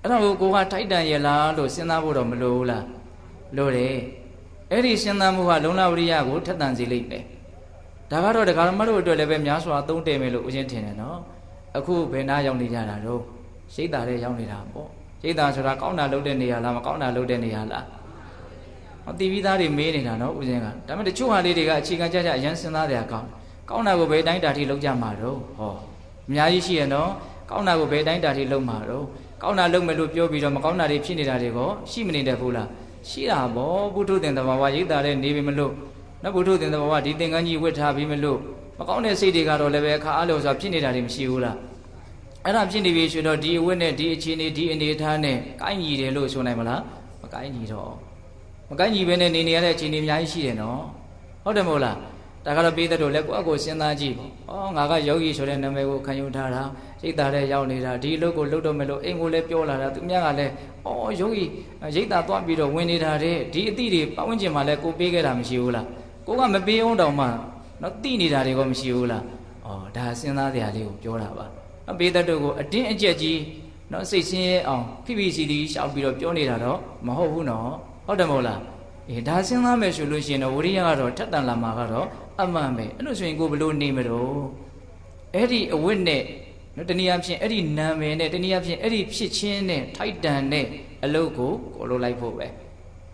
အဲ့ဒါကိုကိုကထိုက်တန်ရလားလို့စဉ်းစားဖို့တော့မလိုဘူးလားလိုတယ်အဲ့ဒီစဉ်းစားမှုကလုံလဝရိယကိုထက်သန်စေလိမ့်မယ်ဒါကတော့ဒကာမတို့အတွက်လည်းပဲများစွာသုံးတယ်မယ်လို့ဦးဇင်းထင်တယ်နော်အခုဘယ်နာရောက်နေကြတာတော့ရိတ်တာတဲ့ရောက်နေတာပေါ့ရိတ်တာဆိုတာကောင်းတာလုပ်တဲ့နေရာလားမကောင်းတာလုပ်တဲ့နေရာလားတီဗီသားတွေမေးနေတာနော်ဦးဇင်းကဒါပေမဲ့တချို့ဟာလေးတွေကအခြေခံကြအရန်စဉ်းစားတယ်ကောင်းတာကိုပဲတိုင်းတာထိလောက်ကြမှာတော့ဟောအများကြီးရှိရနော် ကောင်းတာကိုဘယ်တိုင်းတာထိလုံးမှာတော့ကောင်းတာလုံးမယ်လို့ပြောပြီးတော့မကောင်းတာတွေဖြစ်နေတာတွေကိုရှိမနေတတ်ဘူးလားရှိတာပေါ့ဘုထုသင်္သဘာဝရိတ်တာတဲ့နေပြီမလို့နော်ဘုထုသင်္သဘာဝဒီသင်္ကန်းကြီးဝတ်ထားပြီးမလို့မကောင်းတဲ့စိတ်တွေကတော့လည်းပဲအခါအားလို့ဆိုဖြစ်နေတာတွေမရှိဘူးလားအဲ့ဒါဖြစ်နေပြီဆိုတော့ဒီအဝတ်နဲ့ဒီအခြေအနေဒီအနေထားနဲ့ကိုင်းညီတယ်လို့ဆိုနိုင်မလားမကိုင်းညီတော့မကိုင်းညီပဲနဲ့နေရတဲ့အခြေအနေအများကြီးရှိတယ်နော်ဟုတ်တယ်မဟုတ်လားဒါကတော့ပေးတဲ့တို့လည်းကိုယ့်အကိုစဉ်းစားကြည့်ပေါ့ဩငါကယောဂီဆိုတဲ့နာမည်ကိုခံယူထားတာစိတ်သားတဲ့ရောက်နေတာဒီအလုပ်ကိုလုပ်တော့မယ်လို့အိမ်ကိုလည်းပြောလာတာသူများကလည်းဩယောဂီရိတ်သားသွားပြီးတော့ဝင်နေတာတဲ့ဒီအသည့်တွေပတ်ဝန်းကျင်မှာလည်းကိုပေးခဲ့တာမရှိဘူးလားကိုကမပေးအောင်တောင်မှနော်တိနေတာတွေကမရှိဘူးလားဩဒါစဉ်းစားစရာလေးကိုပြောတာပါနော်ပေးတဲ့တို့ကိုအတင်းအကျပ်ကြီးနော်စိတ်ဆင်းရဲအောင်ဖိဖိစီစီရှောက်ပြီးတော့ပြောနေတာတော့မဟုတ်ဘူးနော်ဟုတ်တယ်မဟုတ်လားဒါစဉ်းစားမယ်ဆိုလို့ရှိရင်တော့ဝိရိယကတော့ထက်တန်လာမှာကတော့အမှန်ပဲအဲ့လိုဆိုရင်ကိုဘလို့နေမလို့အဲ့ဒီအဝတ်နဲ့နော်တနည်းအားဖြင့်အဲ့ဒီနာမည်နဲ့တနည်းအားဖြင့်အဲ့ဒီဖြစ်ချင်းနဲ့ထိုက်တန်တဲ့အလုပ်ကိုလုပ်လိုက်ဖို့ပ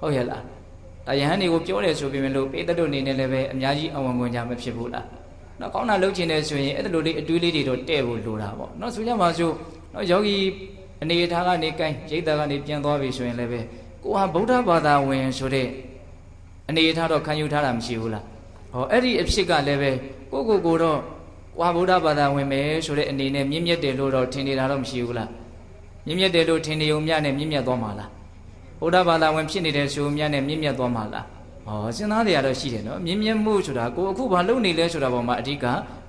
ဲဟုတ်ရဲ့လားဒါယဟန်တွေကိုပြောတယ်ဆိုပေမဲ့လို့ပေတတို့အနေနဲ့လည်းပဲအများကြီးအဝန်ဝင်ကြမဖြစ်ဘူးလားနော်ကောင်းတာလုပ်ချင်တယ်ဆိုရင်အဲ့လိုလေးအတွေးလေးတွေတော့တဲ့ဖို့လိုတာပေါ့နော်ဆိုကြပါစို့နော်ယောဂီအနေထားကနေကိုင်းရိတ်တာကနေပြန်သွားပြီဆိုရင်လည်းပဲကိုဟာဗုဒ္ဓဘာသာဝင်ဆိုတဲ့အနေထားတော့ခံယူထားတာမရှိဘူးလားဟောအဲ့ဒီအဖြစ်ကလည်းပဲကိုတော့ကိုဟာဗုဒ္ဓဘာသာဝင်မယ်ဆိုတဲ့အနေနဲ့မြင့်မြတ်တယ်လို့တော့ထင်နေတာတော့မရှိဘူးလားမြင့်မြတ်တယ်လို့ထင်နေုံမြတ်နဲ့မြင့်မြတ်သွားမှာလားဗုဒ္ဓဘာသာဝင်ဖြစ်နေတဲ့ဆိုမြတ်နဲ့မြင့်မြတ်သွားမှာလားဟောစဉ်းစားတရားတော့ရှိတယ်နော်မြင့်မြတ်မှုဆိုတာကိုအခုဘာလုပ်နေလဲဆိုတာပေါ်မှာအဓိက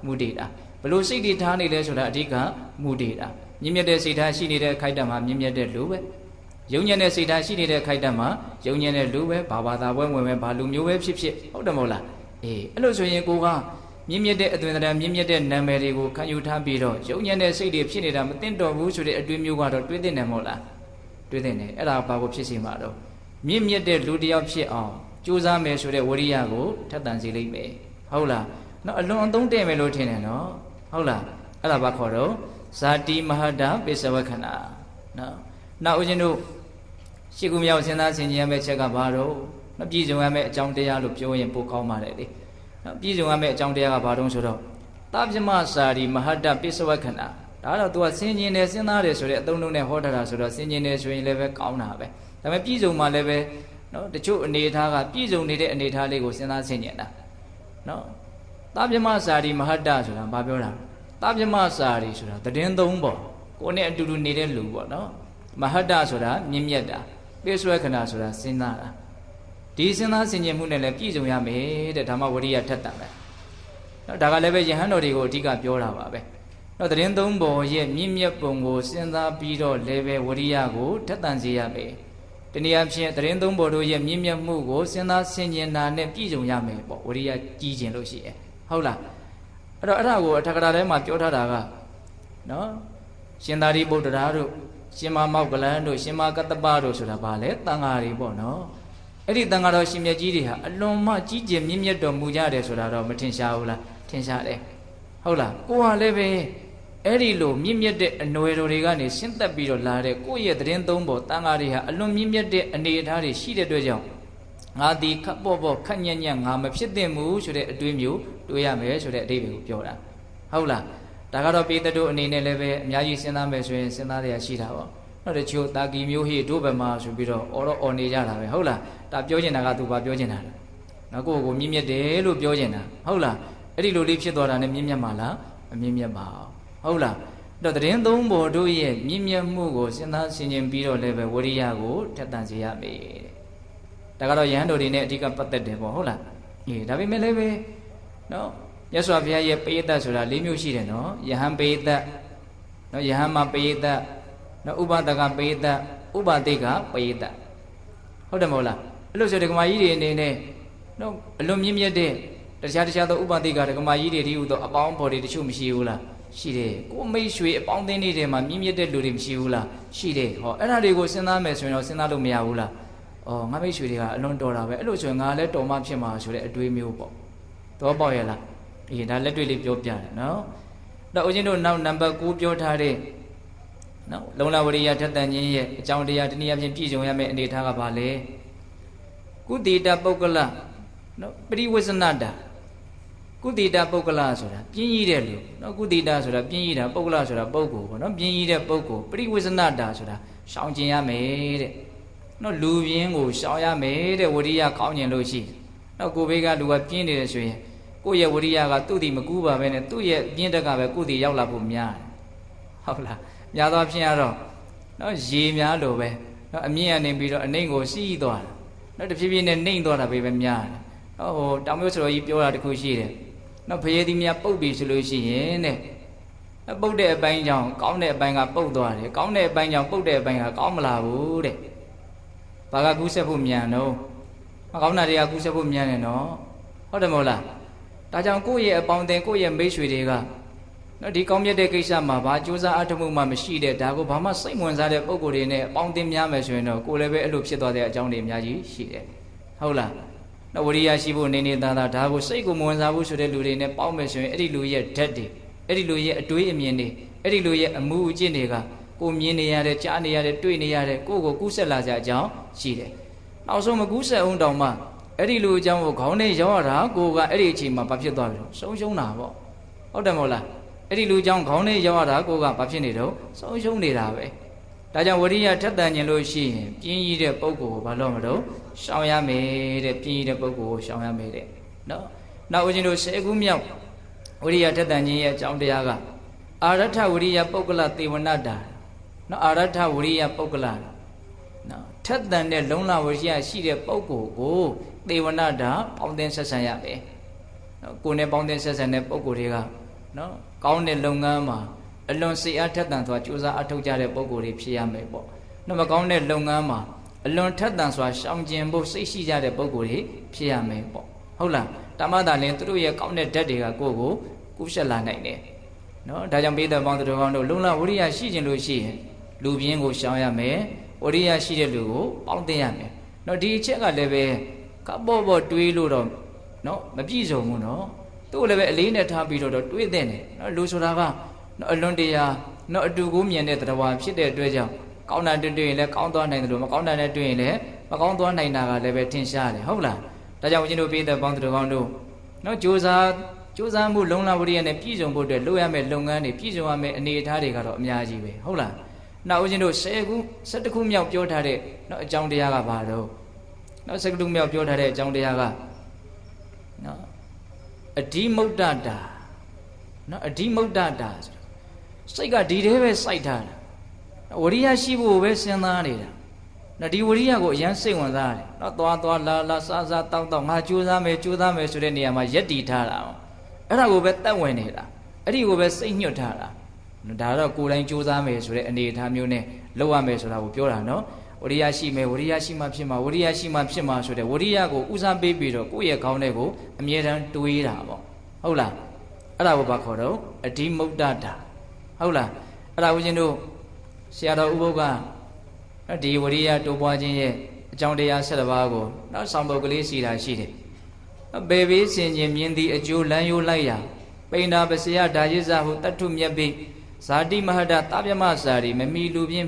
မူတည်တာဘလို့စိတ်တွေထားနေလဲဆိုတာအဓိကမူတည်တာမြင့်မြတ်တဲ့စိတ်ထားရှိနေတဲ့အခိုက်အတန့်မှာမြင့်မြတ်တဲ့လူပဲယုံညံ့တဲ့စိတ်ထားရှိနေတဲ့အခိုက်အတန့်မှာယုံညံ့တဲ့လူပဲဘာသာဝင်ပဲဘာလူမျိုးပဲဖြစ်ဟုတ်တယ်မဟုတ်လားအဲ့လိုဆိုရင်ကိုကမြင့်မြတ်တဲ့အသွင်သဏ္ဍာန်မြင့်မြတ်တဲ့နာမည်တွေကိုခံယူထားပြီးတော့ယုံညံ့တဲ့စိတ်တွေဖြစ်နေတာမသိတော့ဘူးဆိုတဲ့အတွေ့မျိုးကတော့တွေးသိနေမဟုတ်လားတွေးသိနေအဲ့ဒါဘာကိုဖြစ်စီမှာတော့မြင့်မြတ်တဲ့လူတစ်ယောက်ဖြစ်အောင်ကြိုးစားမယ်ဆိုတဲ့ဝိရိယကိုထပ်တန်စေလိမ့်မယ်ဟုတ်လားနော်အလွန်အသုံးတည့်မယ်လို့ထင်တယ်နော်ဟုတ်လားအဲ့ဒါဘာခေါ်တော့ဇာတိမဟာတပိစဝခဏနော်နောက်ဦးဇင်းတို့ရှစ်ခုမြောက်စဉ်းစားဆင်ခြင်ရမယ့်ချက်ကဘာတော့မပြည့်စုံရမယ့်အကြောင်းတရားလို့ပြောရင်ပိုကောင်းပါတယ်လေနော်ပြည့်စုံရမယ့်အကြောင်းတရားကဘာတုံးဆိုတော့သဗ္ဗမစာရီမဟာတပိစဝခဏဒါတော့ तू ကဆင်ခြင်တယ်စဉ်းစားတယ်ဆိုတဲ့အသုံးလုံးနဲ့ဟောထားတာဆိုတော့ဆင်ခြင်တယ်ဆိုရင်လည်းပဲကောင်းတာပဲဒါပေမဲ့ပြည့်စုံမှလည်းပဲနော်တချို့အနေထားကပြည့်စုံနေတဲ့အနေထားလေးကိုစဉ်းစားဆင်ခြင်တာနော်သဗ္ဗမစာရီမဟာတဆိုတာဘာပြောတာသဗ္ဗမစာရီဆိုတာတည်င်းသုံးပေါ့ကိုယ်နဲ့အတူတူနေတဲ့လူပေါ့နော်မဟာတဆိုတာမြင့်မြတ်တာပိစွဲခဏဆိုတာစဉ်းစားတာဒီစဉ်းစားဆင်ခြင်မှုနဲ့လည်းပြည့်စုံရမယ်တဲ့ဓမ္မဝရိယထက်တာပဲနော်ဒါကလည်းပဲယဟန်တော်တွေကိုအဓိကပြောတာပါပဲနော်တရင်သုံးပေါ်ရဲ့မြင့်မြတ်ပုံကိုစဉ်းစားပြီးတော့လည်းပဲဝရိယကိုထက်တန်စေရမယ်တနည်းအားဖြင့်တရင်သုံးပေါ်တို့ရဲ့မြင့်မြတ်မှုကိုစဉ်းစားဆင်ခြင်တာနဲ့ပြည့်စုံရမယ်ပေါ့ဝရိယကြီးခြင်းလို့ရှိရဲ့ဟုတ်လားအဲ့တော့အဲ့ဒါကိုအထက်ကရာထဲမှာပြောထားတာကနော်ရှင်သာရိပုတ္တရာတို့ရှင်မမောက္ကလန်တို့ရှင်မကတ္တပတို့ဆိုတာဗာလဲတန်ဃာတွေပေါ့နော်အဲ့ဒီတန်ဃာတော်ရှင်မြတ်ကြီးတွေဟာအလွန်မှကြီးကျယ်မြင့်မြတ်တော်မူကြတယ်ဆိုတာတော့မထင်ရှားဘူးလားထင်ရှားတယ်ဟုတ်လားကိုဟာလည်းပဲအဲ့ဒီလိုမြင့်မြတ်တဲ့အနွယ်တော်တွေကနေရှင်းသက်ပြီးတော့လာတဲ့ကိုယ့်ရဲ့သတင်းသုံးပေါ်တန်ဃာတွေဟာအလွန်မြင့်မြတ်တဲ့အနေအထားတွေရှိတဲ့အတွက်ကြောင့်ငါဒီခပ်ပေါ့ပေါ့ခက်ညံ့ညံ့ငါမဖြစ်သင့်ဘူးဆိုတဲ့အတွေးမျိုးတွေးရမယ်ဆိုတဲ့အဓိပ္ပာယ်ကိုပြောတာဟုတ်လားဒါကတော့ပေတတို့အနေနဲ့လည်းပဲအများကြီးစဉ်းစားမယ်ဆိုရင်စဉ်းစားရရှိတာပေါ့နောက်တချို့တာကီမျိုးဟိတို့ဘက်မှာဆိုပြီးတော့အော်နေကြတာပဲဟုတ်လားဒါပြောချင်တာကသူဘာပြောချင်တာလဲနော်ကိုယ့်ကိုမြင့်မြတ်တယ်လို့ပြောချင်တာဟုတ်လားအဲ့ဒီလိုလေးဖြစ်သွားတာနဲ့မြင့်မြတ်မှာလားမမြင့်မြတ်ပါဟုတ်လားအဲ့တော့တရင်သုံးပေါ်တို့ရဲ့မြင့်မြတ်မှုကိုစဉ်းစားဆင်ခြင်ပြီးတော့လည်းပဲဝရိယကိုထက်သန်စေရမယ်တဲ့ဒါကတော့ယဟန်တော်တွေနဲ့အဓိကပတ်သက်တယ်ပေါ့ဟုတ်လားဒါပေမဲ့လည်းပဲနော်မြတ်စွာဘုရားရဲ့ပရိသတ်ဆိုတာ၄မျိုးရှိတယ်နော်ယဟန်ပရိသတ်နော်ယဟန်မပရိသတ်နော်ဥပဒကပရိသတ်ဥပတိကပရိသတ်ဟုတ်တယ်မဟုတ်လားအဲ့လိုဆိုဒကမာကြီးတွေအနေနဲ့နော်အလွန်မြင့်မြတ်တဲ့တခြားသောဥပတိကဒကမာကြီးတွေဒီဟူသောအပေါင်းဖော်တွေတချို့မရှိဘူးလားရှိတယ်ကိုမိတ်ဆွေအပေါင်းအသင်းတွေထဲမှာမြင့်မြတ်တဲ့လူတွေမရှိဘူးလားရှိတယ်ဟောအဲ့ဒါတွေကိုစဉ်းစားမယ်ဆိုရင်တော့စဉ်းစားလို့မရဘူးလားဩငါမိတ်ဆွေတွေကအလွန်တော်တာပဲအဲ့လိုဆိုရင်ငါလည်းတော်မှဖြစ်မှာဆိုတဲ့အတွေးမျိုးပေါ့တော့ပေါ့ရလားဒါလက်တွေ့လေးပြောပြတယ်နော်တော့ဦးဇင်းတို့နောက်နံပါတ်9ပြောထားတဲ့နော်လုံလဝရိယထက်တန်ခြင်းရဲ့အကြောင်းတရားတနည်းအားဖြင့်ပြည့်စုံရမယ့်အနေအထားကဘာလဲကုတိတပုဂ္ဂလနော်ပရိဝဇ္ဇနတာ ကုတိတပုဂ္ဂလဆိုတာပြင်းကြီးတဲ့လူနော်ကုတိတဆိုတာပြင်းကြီးတာပုဂ္ဂလဆိုတာပုဂ္ဂိုလ်ပေါ့နော်ပြင်းကြီးတဲ့ပုဂ္ဂိုလ်ပရိဝေစနတာဆိုတာရှောင်ကျင်ရမယ်တဲ့နော်လူပြင်းကိုရှောင်ရမယ်တဲ့ဝရိယကောင်းကျင်လို့ရှိနော်ကိုဘေးကလူကပြင်းနေတယ်ဆိုရင်ကိုယ့်ရဲ့ဝရိယကသူ့ဒီမကူးပါပဲနဲ့သူ့ရဲ့ပြင်းတက်ကပဲကိုယ့်ဒီရောက်လာဖို့များတယ်ဟုတ်လားများသောဖြင့်ကတော့နော်ရေများလို့ပဲနော်အမြင့်ကနေပြီးတော့အနှိမ့်ကိုစီးသွားတာနော်တဖြည်းဖြည်းနဲ့နှိမ့်သွားတာပဲများတယ်ဟိုတောင်မျိုးဆိုတော်ကြီးပြောတာတခုရှိတယ်နော်ဖရေသီးများပုတ်ပြီဆိုလို့ရှိရင်တဲ့ပုတ်တဲ့အပိုင်းကြောင့်ကောင်းတဲ့အပိုင်းကပုတ်သွားတယ်ကောင်းတဲ့အပိုင်းကြောင့်ပုတ်တဲ့အပိုင်းကကောင်းမလာဘူးတဲ့ဘာကကူးဆက်ဖို့မြန်တော့မကောင်းတာတွေကကူးဆက်ဖို့မြန်တယ်နော်ဟုတ်တယ်မဟုတ်လားဒါကြောင့်ကိုယ့်ရဲ့အပေါင်းအသင်းကိုယ့်ရဲ့မိတ်ဆွေတွေကနော်ဒီကောင်းမြတ်တဲ့ကိစ္စမှာဘာကြိုးစားအထောက်မှုမှမရှိတဲ့ဒါကိုဘာမှစိတ်ဝင်စားတဲ့ပုံကိုယ်တွေနဲ့အပေါင်းအသင်းများမယ်ဆိုရင်တော့ကိုယ်လည်းပဲအဲ့လိုဖြစ်သွားတဲ့အကြောင်းတွေအများကြီးရှိတယ်ဟုတ်လားနော်ဝရိယရှိဖို့နေနေသားသားဒါကိုစိတ်ကိုမဝင်စားဘူးဆိုတဲ့လူတွေနဲ့ပေါင်းမယ်ဆိုရင်အဲ့ဒီလူရဲ့ဓာတ်တွေအဲ့ဒီလူရဲ့အတွေးအမြင်တွေအဲ့ဒီလူရဲ့အမှုအကျင့်တွေကကိုမြင်နေရတဲ့ကြားနေရတဲ့တွေ့နေရတဲ့ကိုယ့်ကိုကူးဆက်လာကြအကြောင်းရှိတယ်နောက်ဆုံးမကူးဆက်အောင်တောင်မှအဲ့ဒီလူအကြောင်းကိုခေါင်းနဲ့ရောက်ရတာကိုကအဲ့ဒီအချိန်မှာဘာဖြစ်သွားပြီဆုံးရှုံးတာပေါ့ဟုတ်တယ်မဟုတ်လားအဲ့ဒီလူအကြောင်းခေါင်းနဲ့ရောက်ရတာကိုကဘာဖြစ်နေတော့ဆုံးရှုံးနေတာပဲဒါကြောင့်ဝရိယထက်တန်ကျင်လို့ရှိရင်ပြင်းကြီးတဲ့ပုဂ္ဂိုလ်ကိုဘာလို့မလို့ရှောင်ရမယ်တဲ့ပြင်းကြီးတဲ့ပုဂ္ဂိုလ်ကိုရှောင်ရမယ်တဲ့နော်နောက်ဦးဇင်းတို့10ခုမြောက်ဝရိယထက်တန်ခြင်းရဲ့အကြောင်းတရားကအာရထဝရိယပုဂ္ဂလသေဝနတာနော်အာရထဝရိယပုဂ္ဂလနော်ထက်တန်တဲ့လုံလဝရိယရှိတဲ့ပုဂ္ဂိုလ်ကိုသေဝနတာပေါင်းသင်းဆက်ဆံရမယ်နော်ကိုယ်နဲ့ပေါင်းသင်းဆက်ဆံတဲ့ပုဂ္ဂိုလ်တွေကနော်ကောင်းတဲ့လုပ်ငန်းမှာအလွန်စိတ်အားထက်သန်စွာကြိုးစားအထောက်ကြတဲ့ပုဂ္ဂိုလ်တွေဖြစ်ရမယ်ပေါ့နော်မကောင်းတဲ့လုပ်ငန်းမှာအလွန်ထက်သန်စွာရှောင်ကျဉ်ဖို့စိတ်ရှိကြတဲ့ပုဂ္ဂိုလ်တွေဖြစ်ရမယ်ပေါ့ဟုတ်လားတမသာလင်သူတို့ရဲ့ကောင်းတဲ့ဓာတ်တွေကကိုယ့်ကိုကူးဆက်လာနိုင်တယ်နော်ဒါကြောင့်ပိဿပေါင်းသူတော်ကောင်းတို့လုံလဝရိယရှိခြင်းလို့ရှိရင်လူပြင်းကိုရှောင်ရမယ်ဝရိယရှိတဲ့လူကိုပေါင်းသင်းရမယ်နော်ဒီအချက်ကလည်းပဲကပေါ့ပေါ့တွေးလို့တော့နော်မပြည့်စုံဘူးနော်သူ့လည်းပဲအလေးနဲ့ထားပြီးတော့တွေးသင့်တယ်နော်လူဆိုတာကနော်အလွန်တရာနော်အတူကိုမြင်တဲ့တရားဖြစ်တဲ့အတွက်ကြောင့်ကောင်းတာတွေ့ရင်လည်းကောင်းသွားနိုင်တယ်လို့မကောင်းတာနဲ့တွေ့ရင်လည်းမကောင်းသွားနိုင်တာကလည်းပဲထင်ရှားတယ်ဟုတ်လားဒါကြောင့်ဦးဇင်းတို့ပိဿပေါင်းသူတော်ကောင်းတို့နော်ကြိုးစားမှုလုံလဝရိယနဲ့ပြည့်စုံဖို့အတွက်လုပ်ရမယ့်လုပ်ငန်းတွေပြည့်စုံရမယ့်အနေအထားတွေကတော့အများကြီးပဲဟုတ်လားနောက်ဦးဇင်းတို့10ခု17ခုမြောက်ပြောထားတဲ့နော်အကြောင်းတရားကဘာတော့နော်17ခုမြောက်ပြောထားတဲ့အကြောင်းတရားကနော်အဓိမုဒ္ဒတာနော်အဓိမုဒ္ဒတာစိတ်ကဒီတည်းပဲစိုက်ထားတာဝရိယရှိဖို့ပဲစဉ်းစားနေတာနော်ဒီဝရိယကိုအရန်စိတ်ဝင်စားတယ်နော်သွားလာစားတောက်ငါကြိုးစားမယ်ဆိုတဲ့နေရာမှာယက်တီထားတာအဲ့ဒါကိုပဲတက်ဝင်နေတာအဲ့ဒီကိုပဲစိတ်ညှွတ်ထားတာဒါတော့ကိုယ်တိုင်ကြိုးစားမယ်ဆိုတဲ့အနေအထားမျိုးနဲ့လုပ်ရမယ်ဆိုတာကိုပြောတာနော်ဝရိယရှိမယ်ဝရိယရှိမှဖြစ်မှာဝရိယရှိမှဖြစ်မှာဆိုတဲ့ဝရိယကိုဦးစားပေးပြီးတော့ကိုယ့်ရဲ့ခေါင်းထဲကိုအမြဲတမ်းတွေးတာပေါ့ဟုတ်လားအဲ့ဒါကိုဘာခေါ်တော့အဓိမုဒ္ဒတာဟုတ်လားအဲ့ဒါဦးဇင်းတို့ဆရာတော်ဥပုပ်ကဒီဝရိယတိုးပွားခြင်းရဲ့အကြောင်းတရား7ပါးကိုနောက်ဆောင်ပုဒ်ကလေးစီတာရှိတယ်ဘေဘေးစင်ခြင်းမြင်သည့်အကျိုးလမ်းရိုးလိုက်ရာပိဏ္ဍပစယဒါယိဇဟုတတ္ထုမြတ်ပိဇာတိမဟတသဗ္ဗမစာရီမမီလူပြင်း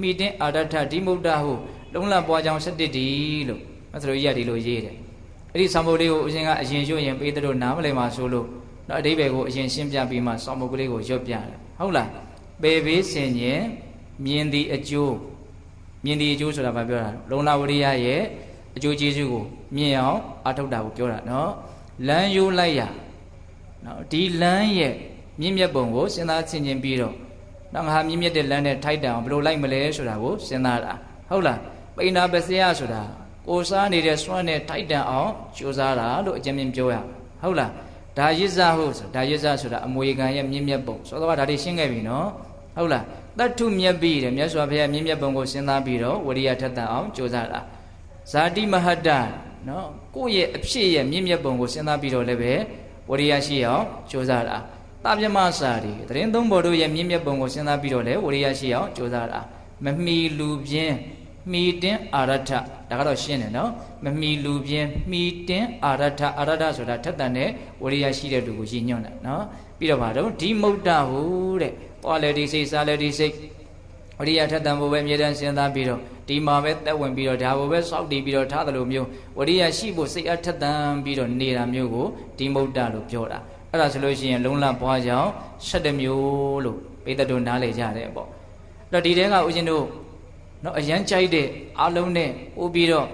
မိတင်းအာရထဓိမုဒ္ဒဟုလုံလပွားကြောင်း7တီလို့မသလိုကြီးကဒီလိုရေးတယ်အဲ့ဒီဆောင်ပုဒ်လေးကိုအရှင်ကအရင်ရွတ်ရင်ပေးတဲ့တို့နားမလည်မှာဆိုလို့နော်အဓိပ္ပာယ်ကိုအရင်ရှင်းပြပြီးမှဆောင်ပုဒ်ကလေးကိုရွတ်ပြတယ်ဟုတ်လားဘေဘေးစင်ခြင်းမြင်သည့်အကျိုးဆိုတာဘာပြောတာလုံလဝရိယရဲ့အကျိုးကျေးဇူးကိုမြင်အောင်အထောက်တာကိုပြောတာနော်လမ်းရိုးလိုက်ရနော်ဒီလမ်းရဲ့မြင့်မြတ်ပုံကိုစဉ်းစားဆင်ခြင်ပြီးတော့နောက်ငါမြင့်မြတ်တဲ့လမ်းနဲ့ထိုက်တန်အောင်ဘယ်လိုလိုက်မလဲဆိုတာကိုစဉ်းစားတာဟုတ်လားပိဏ္ဍပစယဆိုတာကိုစားနေတဲ့စွမ်းနဲ့ထိုက်တန်အောင်ကြိုးစားတာလို့အကျဉ်းမြင်ပြောရဟုတ်လားဒါယိဇဟုတ်ဒါယိဇဆိုတာအမွေခံရဲ့မြင့်မြတ်ပုံဆိုတော့ဒါတွေရှင်းခဲ့ပြီနော်ဟုတ်လားတတ္ထုမြတ်ပြီးတယ်မြတ်စွာဘုရားမြင့်မြတ်ပုံကိုစဉ်းစားပြီးတော့ဝရိယထက်သန်အောင်ကြိုးစားတာဇာတိမဟတနော်ကိုယ့်ရဲ့အဖြစ်ရဲ့မြင့်မြတ်ပုံကိုစဉ်းစားပြီးတော့လည်းပဲဝရိယရှိအောင်ကြိုးစားတာသဗ္ဗမစာရီတရင်သုံးဘော်တို့ရဲ့မြင့်မြတ်ပုံကိုစဉ်းစားပြီးတော့လည်းဝရိယရှိအောင်ကြိုးစားတာမမီလူပြင်းမိတင်းအာရထဒါကတော့ရှင်းတယ်နော်မမီလူပြင်းမိတင်းအာရထဆိုတာထက်တန်တဲ့ဝရိယရှိတဲ့လူကိုရည်ညွှန်းတာနော်ပြီးတော့ဗါတော့ဒီမုဒ္ဒဟုတဲ့သွားလေဒီစိတ်စားလေဒီစိတ် ရိယထက်သန်ဖို့ပဲအမြဲတမ်းစဉ်းစားပြီးတော့ဒီမှာပဲတက်ဝင်ပြီးတော့ဒါကိုပဲစောင့်တည်ပြီးတော့ထားသလိုမျိုးဝရိယရှိဖို့စိတ်အားထက်သန်ပြီးတော့နေတာမျိုးကိုဒီမုဒ္ဒလို့ပြောတာအဲ့ဒါဆိုလို့ရှိရင်လုံးလပွားကြောင်း7မျိုးလို့ပိဿတုနားလေကြတယ်ပေါ့အဲ့တော့ဒီတဲကဦးဇင်းတို့နော်အရန်ကြိုက်တဲ့အလုံးနဲ့ပို့ပြီးတော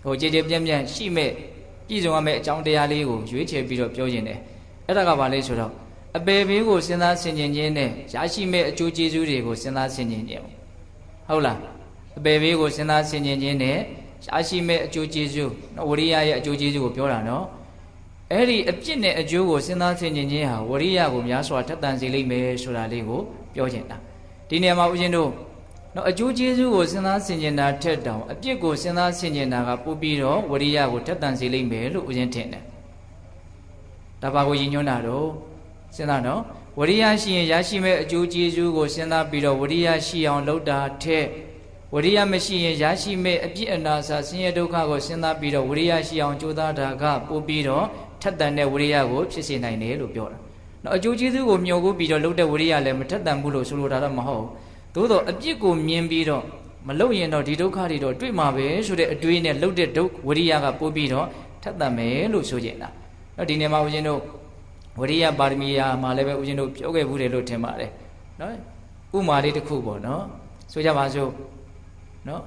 ့ဟိုကြည်ကြည်ပြန့်ပြန့်ရှိမဲ့ပြည့်စုံရမယ့်အကြောင်းတရားလေးကိုရွေးချယ်ပြီးတော့ပြောခြင်းတယ်အဲ့ဒါကဘာလဲဆိုတော့အပေဘေးကိုစဉ်းစားဆင်ခြင်ခြင်းနဲ့ရရှိမဲ့အကျိုးကျေးဇူးတွေကိုစဉ်းစားဆင်ခြင်ခြင်းဟုတ်လားအပေဘေးကိုစဉ်းစားဆင်ခြင်ခြင်းနဲ့ရရှိမဲ့အကျိုးကျေးဇူးနော်ဝရိယရဲ့အကျိုးကျေးဇူးကိုပြောတာနော်အဲ့ဒီအပြစ်နဲ့အကျိုးကိုစဉ်းစားဆင်ခြင်ခြင်းဟာဝရိယကိုများစွာထက်သန်စေလိမ့်မယ်ဆိုတာလေးကိုပြောခြင်းတာဒီနေရာမှာဦးဇင်းတို့နော်အကျိုးကျေးဇူးကိုစဉ်းစားဆင်ခြင်တာထက်တောင်အပြစ်ကိုစဉ်းစားဆင်ခြင်တာကပိုပြီးတော့ဝရိယကိုထက်သန်စေလိမ့်မယ်လို့ဦးဇင်းထင်တယ်ဒါပါကိုရည်ညွှန်းတာတော့စဉ်းစားနော်ဝရိယရှိရင်ရရှိမဲ့အကျိုးကျေးဇူးကိုစဉ်းစားပြီးတော့ဝရိယရှိအောင်လုပ်တာထက်ဝရိယမရှိရင်ရရှိမဲ့အပြစ်အနာစာဆင်းရဲဒုက္ခကိုစဉ်းစားပြီးတော့ဝရိယရှိအောင်ကြိုးစားတာကပိုပြီးတော့ထက်သန်တဲ့ဝရိယကိုဖြစ်စေနိုင်တယ်လို့ပြောတာနော်အကျိုးကျေးဇူးကိုမျှော်ကိုပြီးတော့လုပ်တဲ့ဝရိယလည်းမထက်သန်ဘူးလို့ဆိုလိုတာတော့မဟုတ်သို့တော့အပြစ်ကိုမြင်ပြီးတော့မလုပ်ရင်တော့ဒီဒုက္ခတွေတော့တွေ့မှာပဲဆိုတဲ့အတွေးနဲ့လုပ်တဲ့ဝရိယကပိုပြီးတော့ထက်သန်မယ်လို့ဆိုကြတာနော်ဒီနေရာမှာဦးဇင်းတို့ဝရိယပါရမီယာမှာလည်းပဲဦးဇင်းတို့ပြောခဲ့ဘူးတယ်လို့ထင်ပါတယ်နော်ဥမာလေးတစ်ခုပေါ့နော်ဆိုကြပါစို့နော်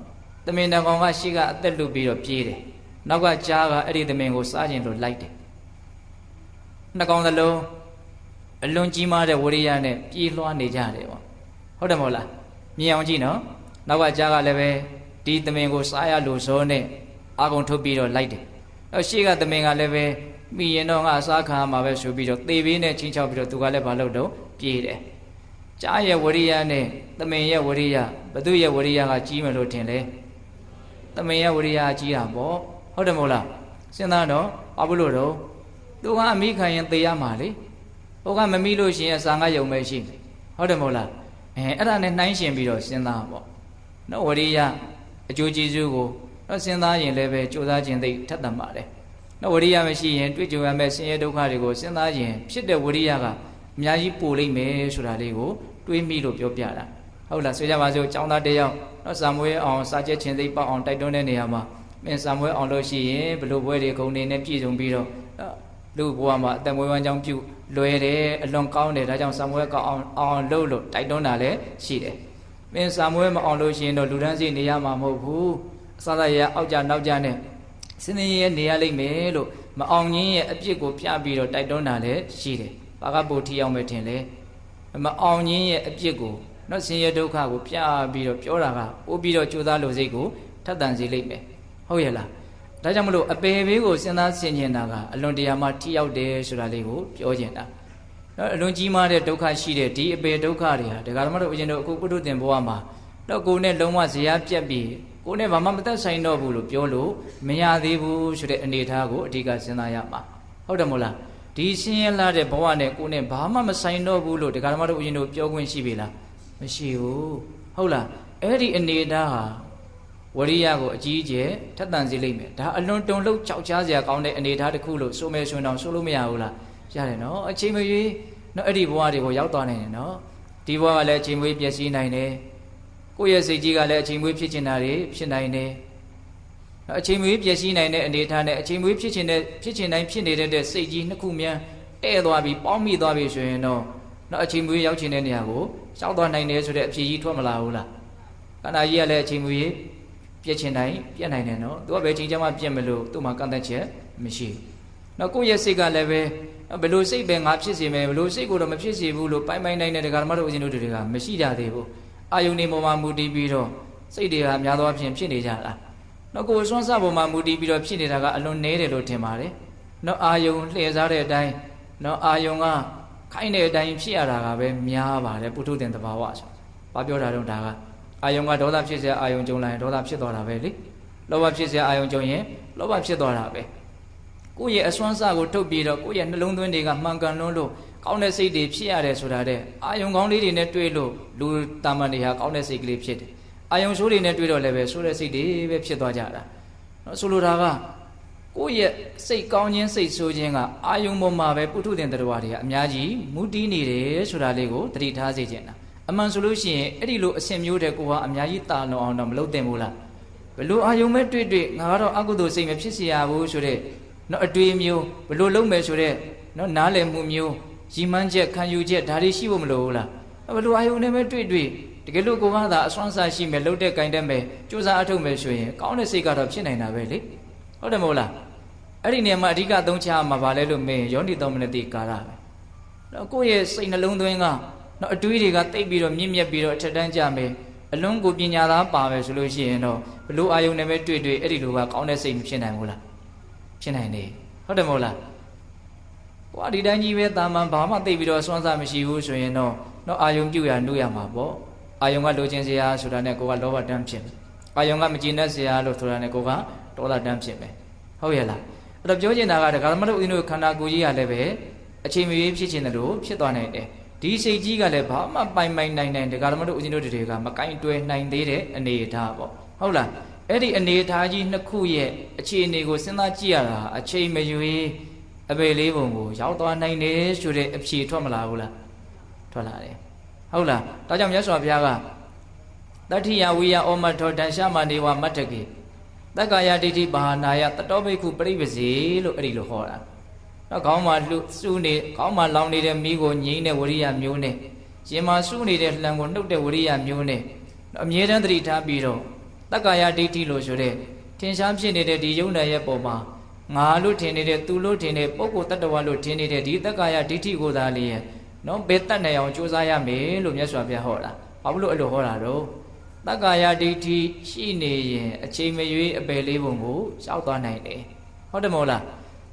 သမင်တန်ကောင်ကရှေ့ကအသက်လွတ်ပြီးတော့ပြေးတယ်နောက်ကကြားကအဲ့ဒီသမင်ကိုစားခြင်းလို့လိုက်တယ်နှစ်ကောင်သလုံးအလွန်ကြီးမားတဲ့ဝရိယနဲ့ပြေးလွှားနေကြတယ်ပေါ့ဟုတ်တယ်မဟုတ်လားမြင်အောင်ကြည့်နော်နောက်ကကြားကလည်းပဲဒီသမင်ကိုစားရလို့ဇောနဲ့အာကုံထုတ်ပြီးတော့လိုက်တယ်အဲ့ရှေ့ကသမင်ကလည်းပဲမိရင်တော့ငါအစားခံမှာပဲဆိုပြီးတော့သေပေးနဲ့ချင်းချောက်ပြီးတော့သူကလည်းဘာလုပ်တော့ပြေးတယ်ကြားရဲ့ဝရိယနဲ့သမင်ရဲ့ဝရိယဘသူရဲ့ဝရိယကကြီးမယ်လို့ထင်လဲသမင်ရဲ့ဝရိယကြီးတာပေါ့ဟုတ်တယ်မဟုတ်လားစဉ်းစားတော့ဘာလို့တော့သူကအမိခံရင်သေရမှာလေဟိုကမမိလို့ရှိရင်အစာငါယုံပဲရှိတယ်ဟုတ်တယ်မဟုတ်လားအဲ့ဒါနဲ့နှိုင်းရှင်ပြီးတော့စဉ်းစားပေါ့နော်ဝရိယအကျိုးကျေးဇူးကိုနော်စဉ်းစားရင်လည်းပဲကြိုးစားခြင်းသိထက်သန်ပါတယ်နော်ဝရိယမရှိရင်တွေ့ကြုံရမယ့်ဆင်းရဲဒုက္ခတွေကိုစဉ်းစားရင်ဖြစ်တဲ့ဝရိယကအများကြီးပိုလိမ့်မယ်ဆိုတာလေးကိုတွေးမိလို့ပြောပြတာဟုတ်လားဆိုကြပါစို့ကျောင်းသားတစ်ယောက်နော်စာမွေးအောင်စာကျက်ခြင်းသိပေါအောင်တိုက်တွန်းတဲ့နေရာမှာမင်းစာမွေးအောင်လို့ရှိရင်ဘလို့ဘွဲတွေဂုဏ်တွေနဲ့ပြည့်စုံပြီးတော့လူဘဝမှာအသက်မွေးဝမ်းကြောင်းပြုလွယ်တယ်အလွန်ကောင်းတယ်ဒါကြောင့်စာမွေးကောင်းအောင်လုပ်လို့တိုက်တွန်းတာလည်းရှိတယ်မင်းစာမွေးမအောင်လို့ရှိရင်တော့လူတန်းစီနေရမှာမဟုတ်ဘူးအစသာရအောက်ကြနောက်ကြနဲ့စင်းရဲနေရလိမ့်မယ်လို့မအောင်ခြင်းရဲ့အပြစ်ကိုပြပြီးတော့တိုက်တွန်းတာလည်းရှိတယ်ဘာကပိုထီအောင်ပဲထင်လဲမအောင်ခြင်းရဲ့အပြစ်ကိုနော်ဆင်းရဲဒုက္ခကိုပြပြီးတော့ပြောတာကပို့ပြီးတော့ကြိုးစားလို့စိတ်ကိုထက်သန်စေလိမ့်မယ်ဟုတ်ရဲ့လားဒါကြောင့်မလို့အပေဘေးကိုစဉ်းစားဆင်ခြင်တာကအလွန်တရာမှထိရောက်တယ်ဆိုတာလေးကိုပြောချင်တာနော်အလွန်ကြီးမားတဲ့ဒုက္ခရှိတဲ့ဒီအပေဒုက္ခတွေဟာဒကာဓမ္မတို့အရင်တို့အခုပုထုသင်ဘဝမှာတော့ကိုယ်နဲ့လုံးဝဇရာပြက်ပြီးကိုယ်နဲ့ဘာမှမသက်ဆိုင်တော့ဘူးလို့ပြောလို့မရသေးဘူးဆိုတဲ့အနေအထားကိုအဓိကစဉ်းစားရမှာဟုတ်တယ်မို့လားဒီဆင်းရဲလာတဲ့ဘဝနဲ့ကိုယ်နဲ့ဘာမှမဆိုင်တော့ဘူးလို့ဒကာဓမ္မတို့အရင်တို့ပြောခွင့်ရှိပြီလားမရှိဘူးဟုတ်လားအဲ့ဒီအနေအထားဟာဝရိယကိုအကြီးအကျယ်ထက်သန်စေလိမ့်မယ်ဒါအလွန်တုံလှုပ်ကြောက်ချားစရာကောင်းတဲ့အနေအထားတစ်ခုလို့ဆိုမယ်ဆိုရင်တော့ဆိုလို့မရဘူးလားရတယ်နော်အချိန်မရွေးနော်အဲ့ဒီဘဝတွေကိုရောက်သွားနိုင်တယ်နော်ဒီဘဝကလည်းအချိန်မရွေးပျက်စီးနိုင်တယ်ကိုယ့်ရဲ့စိတ်ကြီးကလည်းအချိန်မွေးဖြစ်ချင်တာတွေဖြစ်နိုင်တယ်အချိန်မွေးပျက်စီးနိုင်တဲ့အနေအထားနဲ့အချိန်မွေးဖြစ်ချင်တိုင်းဖြစ်နေတဲ့စိတ်ကြီးနှစ်ခုမြန်တဲ့သွားပြီးပေါင်းမိသွားပြီဆိုရင်တော့အချိန်မွေးရောက်ချင်တဲ့နေရာကိုရောက်သွားနိုင်တယ်ဆိုတဲ့အဖြေကြီးထွက်မလာဘူးလားခန္ဓာကြီးကလည်းအချိန်မွေးပြည့်ချင်တိုင်းပြည့်နိုင်တယ်နော်သူကပဲချိန်ချမှပြည့်မလို့သူ့မှာကန့်သက်ချက်မရှိဘူးကိုယ့်ရဲ့စိတ်ကလည်းပဲဘယ်လိုစိတ်ပဲငါဖြစ်စေမယ်ဘယ်လိုစိတ်ကိုတော့မဖြစ်စေဘူးလို့ပိုင်းပိုင်းတိုင်းတဲ့ဒကာဓမ္မတို့အရှင်တို့တွေကမရှိကြသေးဘူးအာယုန်နေပေါ်မှာမူတည်ပြီးတော့စိတ်တွေကများသောအားဖြင့်ဖြစ်နေကြတာနော်ကိုယ်စွမ်းစားပေါ်မှာမူတည်ပြီးတော့ဖြစ်နေတာကအလွန်နည်းတယ်လို့ထင်ပါတယ်နော်အာယုန်လှည့်စားတဲ့အတိုင်းနော်အာယုန်ကခိုင်းတဲ့အတိုင်းဖြစ်ရတာကပဲများပါတယ်ပုထုသင်သဘာဝဆိုဘာပြောတာတော့ဒါကအာယုန်ကဒေါသဖြစ်စေအာယုန်ကြုံလာရင်ဒေါသဖြစ်သွားတာပဲလေလောဘဖြစ်စေအာယုန်ကြုံရင်လောဘဖြစ်သွားတာပဲကိုယ့်ရဲ့အစွမ်းစားကိုထုတ်ပြီးတော့ကိုယ့်ရဲ့နှလုံးသွင်းတွေကမှန်ကန်လွန်းလို့ကောင်းတဲ့စိတ်တွေဖြစ်ရတယ်ဆိုတာတဲ့အာယုံကောင်းလေးတွေနဲ့တွေ့လို့လူတာမန်တွေဟာကောင်းတဲ့စိတ်ကလေးဖြစ်တယ်အာယုံဆိုးတွေနဲ့တွေ့တော့လည်းပဲဆိုးတဲ့စိတ်တွေပဲဖြစ်သွားကြတာနော်ဆိုလိုတာကကိုယ့်ရဲ့စိတ်ကောင်းခြင်းစိတ်ဆိုးခြင်းကအာယုံပေါ်မှာပဲပုထုသင်တရားတွေကအများကြီးမူတည်နေတယ်ဆိုတာလေးကိုသတိထားစေချင်တာ အမှန်ဆိုလို့ရှိရင်အဲ့ဒီလိုအဆင်မျိုးတဲ့ကိုဟာအများကြီးတာလွန်အောင်တော့မလုပ်သင့်ဘူးလားဘလို့အာယုံမဲ့တွေ့ငါကတော့အကုသိုလ်စိတ်မဖြစ်စေရဘူးဆိုတဲ့နော်အတွေ့မျိုးဘလို့လုံးမယ်ဆိုတဲ့နော်နားလည်မှုမျိုးရည်မှန်းချက်ခံယူချက်ဒါတွေရှိဖို့မလိုဘူးလားဘလို့အာယုံနဲ့ပဲတွေ့တကယ်လို့ကိုကသာအစွမ်းစားရှိမယ်လှုပ်တဲ့ကင်တဲ့မယ်ကြိုးစားအထုတ်မယ်ဆိုရင်ကောင်းတဲ့စိတ်ကတော့ဖြစ်နိုင်တာပဲလေဟုတ်တယ်မဟုတ်လားအဲ့ဒီနေရာမှာအဓိကသုံးချမှာပါလဲလို့မင်းယောနိသောမနတိကာရပဲနော်ကိုယ့်ရဲ့စိတ်နှလုံးသွင်းကနော်အတွေးတွေကတိတ်ပြီးတော့မြင့်မြတ်ပြီးတော့အထက်တန်းကြမယ်အလုံးကိုပညာသားပါမယ်ဆိုလို့ရှိရင်တော့ဘလို့အာယုန်နဲ့ပဲတွေ့အဲ့ဒီလိုကကောင်းတဲ့စိတ်မဖြစ်နိုင်ဘူးလားဖြစ်နိုင်တယ်ဟုတ်တယ်မဟုတ်လားကိုကဒီတိုင်းကြီးပဲတာမန်ဘာမှသိပြီးတော့စွမ်းစားမရှိဘူးဆိုရင်တော့နော်အာယုန်ပြုတ်ရနှုတ်ရမှာပေါ့အာယုန်ကလိုချင်စရာဆိုတာနဲ့ကိုကလောဘတန်းဖြစ်မယ်အာယုန်ကမကျေနပ်စရာလို့ဆိုတာနဲ့ကိုကဒေါသတန်းဖြစ်မယ်ဟုတ်ရဲ့လားအဲ့တော့ပြောချင်တာကဒကာမတို့ဦးဇင်းတို့ခန္ဓာကိုယ်ကြီးကလည်းပဲအချိန်မရွေးဖြစ်ချင်တယ်လို့ဖြစ်သွားနိုင်တယ်ဒီစိတ်ကြီးကလည်းဘာမှပိုင်နိုင်ဒကာမတို့ဦးဇင်းတို့တွေကမကင်တွယ်နိုင်သေးတဲ့အနေအထားပေါ့ဟုတ်လားအဲ့ဒီအနေအထားကြီးနှစ်ခုရဲ့အခြေအနေကိုစဉ်းစားကြည့်ရတာအချိန်မရွေးအပေလေးပုံကိုရောက်သွားနိုင်တယ်ဆိုတဲ့အဖြေထွက်မလာဘူးလားထွက်လာတယ်ဟုတ်လားဒါကြောင့်မြတ်စွာဘုရားကတတ္ထိယဝိယဩမထောတန်ရှာမနေဝမတ္တကေတက္ကာယဒိဋ္ဌိဘာဟာနာယတတောဘိက္ခုပရိပစေလို့အဲ့ဒီလိုဟောတာတော့ခေါင်းမှာစုနေခေါင်းမှာလောင်နေတဲ့မိကိုငြိမ့်တဲ့ဝရိယမျိုးနဲ့ရင်မှာစုနေတဲ့လှံကိုနှုတ်တဲ့ဝရိယမျိုးနဲ့အမြဲတမ်းသတိထားပြီးတော့တက္ကာယဒိဋ္ဌိလို့ဆိုတဲ့ထင်ရှားဖြစ်နေတဲ့ဒီယုံနာရဲ့ပုံမှာငါလို့ထင်နေတဲ့သူလို့ထင်တဲ့ပုဂ္ဂိုလ်တ attva လို့ထင်နေတဲ့ဒီတက္ကာယဒိဋ္ဌိကိုသာလေနော်ဘယ်တတ်နိုင်အောင်ကြိုးစားရမယ်လို့မြတ်စွာဘုရားဟောတာဘာလို့အဲ့လိုဟောတာတော့တက္ကာယဒိဋ္ဌိရှိနေရင်အချိန်မရွေးအပယ်လေးပုံကိုရောက်သွားနိုင်တယ်ဟုတ်တယ်မဟုတ်လာ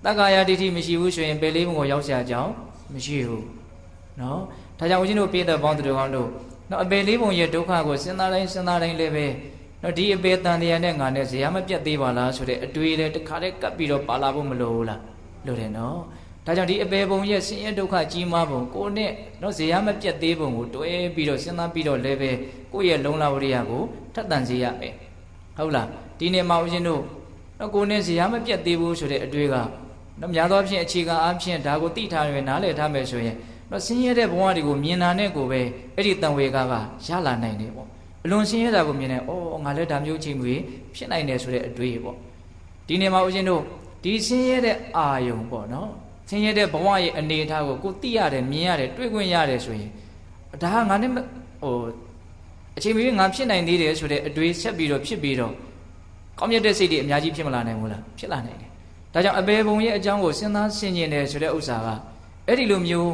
းတက္ကာယဒိဋ္ဌိမရှိဘူးဆိုရင်ပယ်လေးပုံကိုရောက်เสียကြအောင်မရှိဘူးနော်ဒါကြောင့်ဦးဇင်းတို့ပြည့်တဲ့ပေါင်းသူတို့ကောင်းတို့နော်အပယ်လေးပုံရဲ့ဒုက္ခကိုစဉ်းစားတိုင်းလည်းပဲနော်ဒီအပယ်တန်တရားနဲ့ငါနဲ့ဇရာမပြတ်သေးပါလားဆိုတဲ့အတွေးလည်းတစ်ခါတည်းကပ်ပြီးတော့ပါလာဖို့မလိုဘူးလားလိုတယ်နော်ဒါကြောင့်ဒီအပယ်ပုံရဲ့ဆင်းရဲဒုက္ခကြီးမားပုံကိုနဲ့နော်ဇရာမပြတ်သေးပုံကိုတွဲပြီးတော့စဉ်းစားပြီးတော့လည်းပဲကိုယ့်ရဲ့လုံလဝရိယကိုထပ်တန်စေရမယ်ဟုတ်လားဒီနေ့မှာဦးဇင်းတို့နော်ကိုနဲ့ဇရာမပြတ်သေးဘူးဆိုတဲ့အတွေးကနော်များသောအားဖြင့်အခြေခံအားဖြင့်ဒါကိုသိထားရနားလည်ထားမယ်ဆိုရင်နော်ဆင်းရဲတဲ့ဘဝတွေကိုမြင်တာနဲ့ကိုပဲအဲ့ဒီတန်ဝေကရလာနိုင်တယ်ပေါ့အလွန်ဆင်းရဲတာကိုမြင်တယ်ဩငါလည်းဒါမျိုးအချိန်မျိုးဖြစ်နိုင်တယ်ဆိုတဲ့အတွေးပေါ့ဒီနေ့မှာဦးဇင်းတို့ဒီဆင်းရဲတဲ့အာယုံပေါ့နော်ဆင်းရဲတဲ့ဘဝရဲ့အနေအထားကိုသိရတယ်မြင်ရတယ်တွေ့ခွင့်ရတယ်ဆိုရင်ဒါကငါနဲ့အချိန်မျိုးငါဖြစ်နိုင်သေးတယ်ဆိုတဲ့အတွေးဆက်ပြီးတော့ဖြစ်ပြီးတော့ကောင်းမြတ်တဲ့စိတ်တွေအများကြီးဖြစ်မလာနိုင်ဘူးလားဖြစ်လာနိုင်တယ်ဒါကြောင့်အပေဘုံရဲ့အကြောင်းကိုစဉ်းစားဆင်ခြင်တယ်ဆိုတဲ့ဥစ္စာကအဲ့ဒီလိုမျို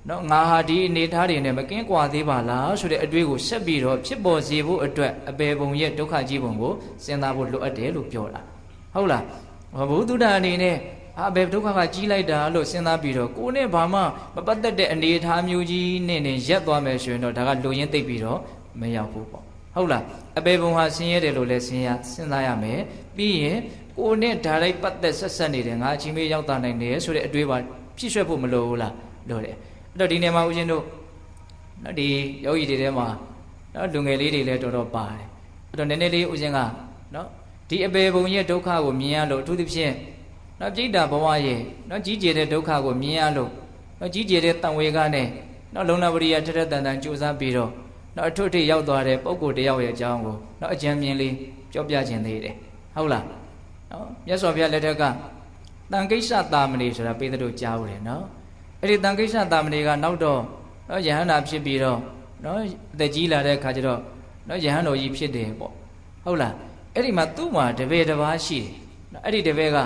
းနော်ငါဟာဒီအနေထားတွေနဲ့မကင်းကွာသေးပါလားဆိုတဲ့အတွေးကိုဆက်ပြီးတော့ဖြစ်ပေါ်စေဖို့အတွက်အပေဘုံရဲ့ဒုက္ခကြီးပုံကိုစဉ်းစားဖို့လိုအပ်တယ်လို့ပြောတာဟုတ်လားဘုသူတ္တအနေနဲ့အပေဒုက္ခကကြီးလိုက်တာလို့စဉ်းစားပြီးတော့ကိုယ်နဲ့ဘာမှမပတ်သက်တဲ့အနေထားမျိုးကြီးနဲ့ရက်သွားမယ်ဆိုရင်တော့ဒါကလူရင်းသိပ်ပြီးတော့မရောက်ဘူးပေါ့ဟုတ်လားအပေဘုံဟာဆင်းရဲတယ်လို့လည်းစဉ်းစားရမယ်ပြီးရင်ကိုယ်နဲ့ဓာတ်လိုက်ပတ်သက်ဆက်နေတယ်ငါအချင်းမေးရောက်တာနိုင်တယ်ဆိုတဲ့အတွေးပါဖြစ်ရွှဲဖို့မလိုဘူးလားလိုတယ်အဲ့တော့ဒီနေရာမှာဦးဇင်းတို့နော်ဒီယောဂီတွေထဲမှာနော်လူငယ်လေးတွေလည်းတော်တော်ပါတယ်အဲ့တော့နည်းနည်းလေးဦးဇင်းကနော်ဒီအပေဘုံရဲ့ဒုက္ခကိုမြင်ရလို့အထူးသဖြင့်နော်ပြိတ္တာဘဝရဲ့နော်ကြီးကျယ်တဲ့ဒုက္ခကိုမြင်ရလို့နော်ကြီးကျယ်တဲ့တန်ဝေကနဲ့နော်လုံလဝရိယထက်တန်ကြိုးစားပြီးတော့နော်အထွတ်ထိပ်ရောက်သွားတဲ့ပုဂ္ဂိုလ်တယောက်ရဲ့အကြောင်းကိုနော်အကြံဉာဏ်လေးပြောပြခြင်းသေးတယ်ဟုတ်လားနော်မြတ်စွာဘုရားလက်ထက်ကတန်ကိစ္စတာမဏေဆိုတာပေတတို့ကြားဦးတယ်နော်အဲ့ဒီတန်ကိစ္စတာမဏေကနောက်တော့နော်ယဟန္တာဖြစ်ပြီးတော့နော်အသက်ကြီးလာတဲ့အခါကျတော့နော်ယဟန်တော်ကြီးဖြစ်တယ်ပေါ့ဟုတ်လားအဲ့ဒီမှာသူ့မှာတပည့်တစ်ပါးရှိတယ်နော်အဲ့ဒီတပည့်က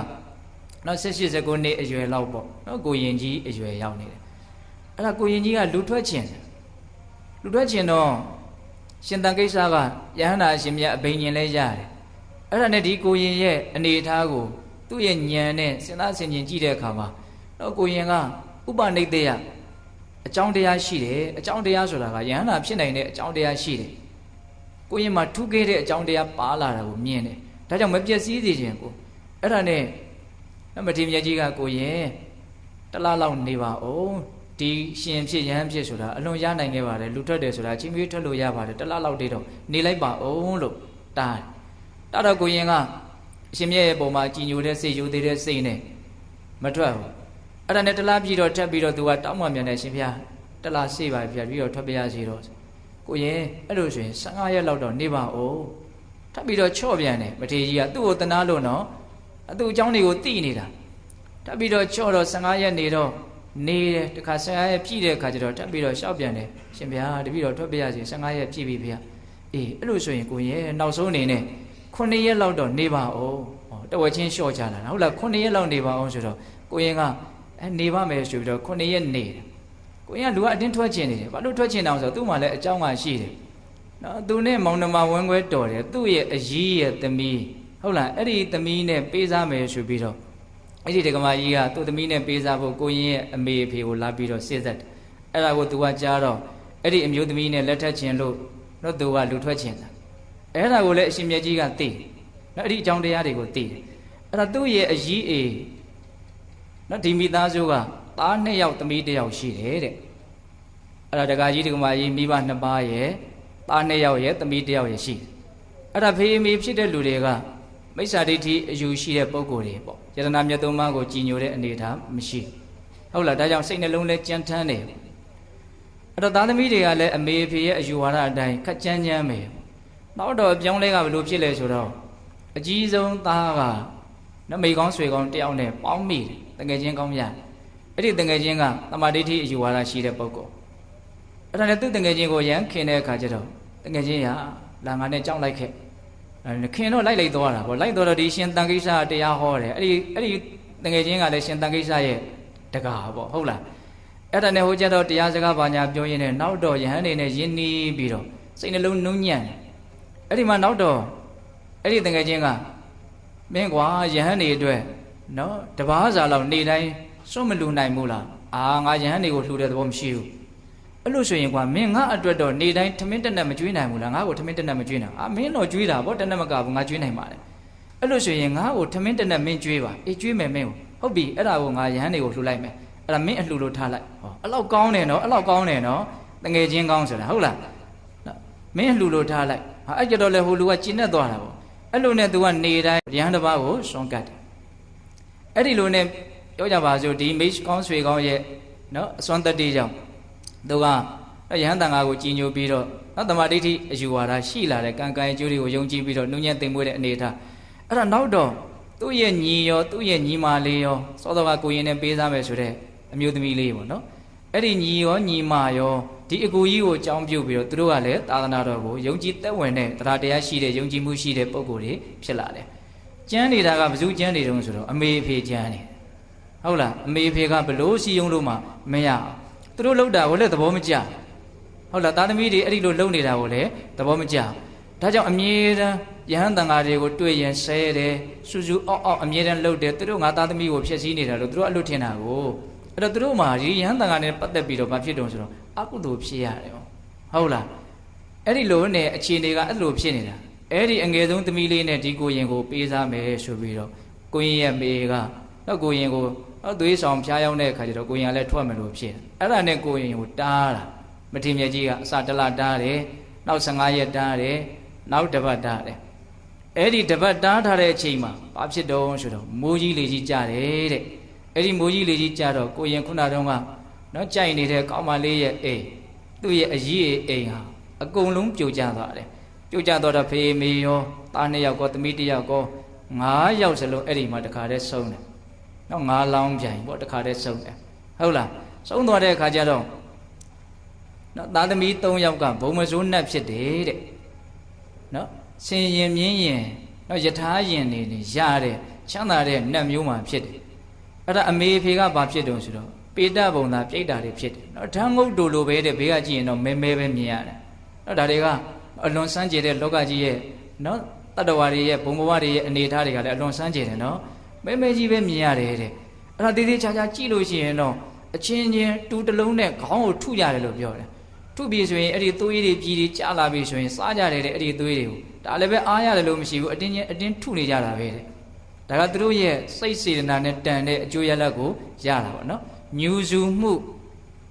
နော်18 19နှစ်အရွယ်လောက်ပေါ့နော်ကိုရင်ကြီးအရွယ်ရောက်နေတယ်အဲ့ဒါကိုရင်ကြီးကလူထွက်ခြင်းတော့ရှင်တန်ကိစ္စကယဟန္တာအရှင်မြတ်အဘိညာဉ်လဲရတယ်အဲ့ဒါနဲ့ဒီကိုရင်ရဲ့အနေအထားကိုသူ့ရဲ့ဉာဏ်နဲ့စဉ်းစားဆင်ခြင်ကြည့်တဲ့အခါမှာတော့ကိုရင်ကဥပနိဒေယအကြောင်းတရားရှိတယ်အကြောင်းတရားဆိုတာကယဟန္တာဖြစ်နိုင်တဲ့အကြောင်းတရားရှိတယ်ကိုရင်မှာထူးခဲ့တဲ့အကြောင်းတရားပါလာတာကိုမြင်တယ်ဒါကြောင့်မပျက်စီးစေခြင်းကိုအဲ့ဒါနဲ့မထေရမြတ်ကြီးကကိုရင်တလားလောက်နေပါဦးဒီရှင်ဖြစ်ယဟန်ဖြစ်ဆိုတာအလွန်ရနိုင်ခဲ့ပါတယ်လူထွက်တယ်ဆိုတာချင်းမြေးထွက်လို့ရပါတယ်တလားလောက်တည်းတော့နေလိုက်ပါဦးလို့တားတော့ကိုရင်ကအရှင်မြတ်ရဲ့ပုံမှာကြည်ညိုတဲ့စိတ်ယူသေးတဲ့စိတ်နဲ့မထွက်ဘူးအဲ့ဒါနဲ့တလားပြီးတော့ထပ်ပြီးတော့သူကတောင်းမှမြန်တယ်ရှင်ဖျားတလားစေ့ပါဗျာပြီးတော့ထွက်ပြရစီတော့ ကိုရင်အဲ့လိုဆိုရင်15ရက်လောက်တော့နေပါဦးထပ်ပြီးတော့ချော့ပြန်တယ်မထေရကြီးကသူ့ကိုတနာလို့နော်သူ့အကြောင်းတွေကိုသိနေတာထပ်ပြီးတော့ချော့တော့15ရက်နေတော့နေတယ်တခါ15ရက်ပြည့်တဲ့အခါကျတော့ထပ်ပြီးတော့ရှောက်ပြန်တယ်ရှင်ဗျာတပည့်တော်ထွက်ပြရစီ15ရက်ပြည့်ပြီဖေအေးအဲ့လိုဆိုရင်ကိုရင်နောက်ဆုံးအနေနဲ့9ရက်လောက်တော့နေပါဦးတဝက်ချင်းလျှော့ချလာဟုတ်လား9ရက်လောက်နေပါအောင်ဆိုတော့ကိုရင်ကနေပါမယ်ဆိုပြီးတော့9ရက်နေတယ်ကိုရင်ကလူကအတင်းထွက်ချင်နေတယ်ဘာလို့ထွက်ချင်အောင်ဆိုတော့သူ့မှာလည်းအကြောင်းကရှိတယ်နော်သူနဲ့မောင်နှမဝန်းခွဲတော်တယ်သူ့ရဲ့အကြီးရဲ့သမီးဟုတ်လားအဲ့ဒီသမီးနဲ့ပေးစားမယ်ဆိုပြီးတော့အဲ့ဒီဒကမာကြီးကသူ့သမီးနဲ့ပေးစားဖို့ကိုရင်ရဲ့အမေအဖေကိုလာပြီးတော့စစ်သက်တယ်အဲ့ဒါကိုသူကကြားတော့အဲ့ဒီအမျိုးသမီးနဲ့လက်ထပ်ချင်လို့တော့သူကလူထွက်ချင်တာအဲ့ဒါကိုလည်းအရှင်မြတ်ကြီးကသိနော်အဲ့ဒီအကြောင်းတရားတွေကိုသိတယ်အဲ့ဒါသူ့ရဲ့အကြီးအေနော်ဒီမိသားစုကသား2ယောက်သမီး1ယောက်ရှိတယ်တဲ့အဲ့ဒါဒကာကြီးဒကမာကြီးမိဘ2ပါးရဲ့သား2ယောက်ရဲ့သမီး1ယောက်ရဲ့ရှိတယ်အဲ့ဒါဖေးမေဖြစ်တဲ့လူတွေကမိစ္ဆာဒိဋ္ဌိအယူရှိတဲ့ပုဂ္ဂိုလ်တွေပေါ့ယတနာမြတ်သုံးပါးကိုကြည်ညိုတဲ့အနေအထားမရှိဟုတ်လားဒါကြောင့်စိတ်နှလုံးလဲကြမ်းတမ်းတယ်အဲ့တော့သားသမီးတွေကလည်းအမေအဖေရဲ့အယူဝါဒအတိုင်းခက်ကြမ်းကြမ်းပဲနောက်တော့အပြောင်းလဲကဘယ်လိုဖြစ်လဲဆိုတော့အကြီးဆုံးသားကနမိတ်ကောင်းဆွေကောင်းတယောက်နဲ့ပေါင်းမိတယ်တကယ်ချင်းကောင်းများအဲ့ဒီတကယ်ချင်းကသမာဓိဋ္ဌိအယူဝါဒရှိတဲ့ပုဂ္ဂိုလ်အဲ့ဒါနဲ့သူ့တကယ်ချင်းကိုရမ်းခင်တဲ့အခါကျတော့တကယ်ချင်းရလာငါနဲ့ကြောက်လိုက်ခဲ့ခင်တော့လိုက်သွားတာပေါ့လိုက်တော့ဒီရှင်တန်ကိစ္စတရားဟောတယ်အဲ့ဒီတကယ်ချင်းကလည်းရှင်တန်ကိစ္စရဲ့တကားပေါ့ဟုတ်လားအဲ့ဒါနဲ့ဟိုကျတော့တရားစကားဘာညာပြောရင်းနဲ့နောက်တော့ယဟန်နေနဲ့ယဉ်နီးပြီးတော့စိတ်နှလုံးနုံညံ့အဲ့ဒီမှာနောက်တော့အဲ့ဒီတကယ်ချင်းကမင်းကွာယဟန်နေအတွက်နော်တပားစာလောက်နေတိုင်းစွန့်မလူနိုင်ဘူးလားငါယဟန်နေကိုလှူတဲ့သဘောမရှိဘူးအဲ့လို့ဆိုရင်ကွာမင်းငါအတွက်တော့နေတိုင်းထမင်းတက်နဲ့မကျွေးနိုင်ဘူးလားငါ့ကိုထမင်းတက်နဲ့မကျွေးနိုင်မင်းတော့ကျွေးတာဗောတက်နဲ့မကဘူးငါကျွေးနိုင်ပါတယ်အဲ့လို့ဆိုရင်ငါ့ကိုထမင်းတက်နဲ့မင်းကျွေးပါအေးကျွေးမယ်မင်းဟုတ်ပြီအဲ့ဒါကိုငါယဟန်နေကိုလှူလိုက်မယ်အဲ့ဒါမင်းအလှူလို့ထားလိုက်ဟောအဲ့လောက်ကောင်းတယ်နော်အဲ့လောက်ကောင်းတယ်နော်တငယ်ချင်းကောင်းဆိုတာဟုတ်လားမင်းအလှူလို့ထားလိုက်အဲ့ကြတော့လေဟိုလူကကျဉ်နဲ့သွားတာဗောအဲ့လိုနဲ့ तू ကနေတိုင်းရဟန်းတစ်ပါးကိုစွန့်ကတ်တယ်အဲ့ဒီလိုနဲ့ပြောကြပါစို့ဒီမိတ်ကောင်းဆွေကောင်းရဲ့နော်အစွမ်းတတ္တိကြောင့်သူကရဟန်းတန်ဃာကိုကြည်ညိုပြီးတော့နောက်သမာဓိဋ္ဌိအယူဝါဒရှိလာတဲ့ကံကံအကျိုးတွေကိုယုံကြည်ပြီးတော့နှုံညံ့သိမ်မွေးတဲ့အနေအထားအဲ့ဒါနောက်တော့သူ့ရဲ့ညီရောသူ့ရဲ့ညီမလေးရောစောစောကကိုရင်နဲ့ပေးစားမယ်ဆိုတဲ့အမျိုးသမီးလေးပေါ့နော်အဲ့ဒီညီရောညီမရောဒီအကူကြီးကိုအကြောင်းပြုပြီးတော့သူတို့ကလည်းသာသနာတော်ကိုယုံကြည်သက်ဝင်တဲ့တရားတရားရှိတဲ့ယုံကြည်မှုရှိတဲ့ပုဂ္ဂိုလ်တွေဖြစ်လာတယ်ကျမ်းနေတာကဘယ်သူကျမ်းနေတုံးဆိုတော့အမေအဖေကျမ်းနေဟုတ်လားအမေအဖေကဘလို့စီယုံလို့မှမရသူတို့လောက်တာကိုလည်းသဘောမကျဟုတ်လားသားသမီးတွေအဲ့ဒီလိုလုံနေတာကိုလည်းသဘောမကျဒါကြောင့်အမြဲတမ်းယဟန်တန်ဃာတွေကိုတွေ့ရင်ဆဲတယ်စူးစူးအောက်အောက်အမြဲတမ်းလှုပ်တယ်သူတို့ငါသားသမီးကိုဖျက်ဆီးနေတာလို့သူတို့အလွတ်ထင်တာကိုအဲ့တော့သူတို့မှာဒီယဟန်တန်ဃာနဲ့ပတ်သက်ပြီးတော့ဘာဖြစ်တုံးဆိုတော့အကုသိုလ်ဖြစ်ရတယ်ဟုတ်လားအဲ့ဒီလိုနဲ့အခြေအနေကအဲ့လိုဖြစ်နေတာအဲ့ဒီအငယ်ဆုံးသမီးလေးနဲ့ဒီကိုရင်ကိုပေးစားမယ်ဆိုပြီးတော့ကိုရင်ရဲ့မေကတော့ကိုရင်ကိုသွေးဆောင်ဖျားရောက်တဲ့အခါကျတော့ကိုရင်ကလည်းထွက်မယ်လို့ဖြစ်အဲ့ဒါနဲ့ကိုရင်ကိုတားတာမထေမြတ်ကြီးကအစတလတားတယ်နောက်15ရက်တားတယ်နောက်တစ်ပတ်တားတယ်အဲ့ဒီတစ်ပတ်တားထားတဲ့အချိန်မှာဘာဖြစ်တုံးဆိုတော့မိုးကြီးလေကြီးကြတယ်တဲ့အဲ့ဒီမိုးကြီးလေကြီးကြတော့ကိုရင်ခုနတုန်းကနော်ကြိုက်နေတဲ့ကောင်းမလေးရဲ့အိမ်သူ့ရဲ့အကြီးအိမ်ဟာအကုန်လုံးပြိုကျသွားတယ်ပြိုကျသွားတော့ဖေမေရောသား2ယောက်ကောသမီး1ယောက်ကော9ယောက်စလုံးအဲ့ဒီမှာတခါတည်းဆုံးတယ်နောက်9လောင်းပြိုင်ပေါ့တခါတည်းဆုံးတယ်ဟုတ်လားဆုံးသွားတဲ့အခါကျတော့နော်သားသမီး3ယောက်ကဘုံမစိုးနှက်ဖြစ်တယ်တဲ့နော်ဆင်ရင်မြင်းရင်နော်ယထာရင်နေရတဲ့ချမ်းသာတဲ့နှက်မျိုးမှဖြစ်တယ်အဲ့ဒါအမေဖေကဘာဖြစ်တုံးဆိုတော့ပေတဘုံသာပြိတ္တာတွေဖြစ်တယ်နော်ဓာတ်ငုတ်တူလိုပဲတဲ့ဘေးကကြည့်ရင်တော့မဲမဲပဲမြင်ရတယ်နော်ဒါတွေကအလွန်စမ်းကြယ်တဲ့လောကကြီးရဲ့နော်တတ္တဝါတွေရဲ့ဘုံဘဝတွေရဲ့အနေအထားတွေကလည်းအလွန်စမ်းကြယ်တယ်နော်မဲမဲကြီးပဲမြင်ရတယ်တဲ့အဲ့ဒါသေးသေးချာချာကြည့်လို့ရှိရင်တော့အချင်းချင်းတူတလုံးနဲ့ခေါင်းကိုထုရတယ်လို့ပြောတယ်ထုပြီးဆိုရင်အဲ့ဒီသွေးတွေပြည်တွေကြာလာပြီဆိုရင်စားကြတယ်တဲ့အဲ့ဒီသွေးတွေကိုဒါလည်းပဲအားရတယ်လို့မရှိဘူးအတင်းထုနေကြတာပဲတဲ့ဒါကသူတို့ရဲ့စိတ်စေတနာနဲ့တန်တဲ့အကျိုးရလဒ်ကိုရတာပေါ့နော်ညူစုမှု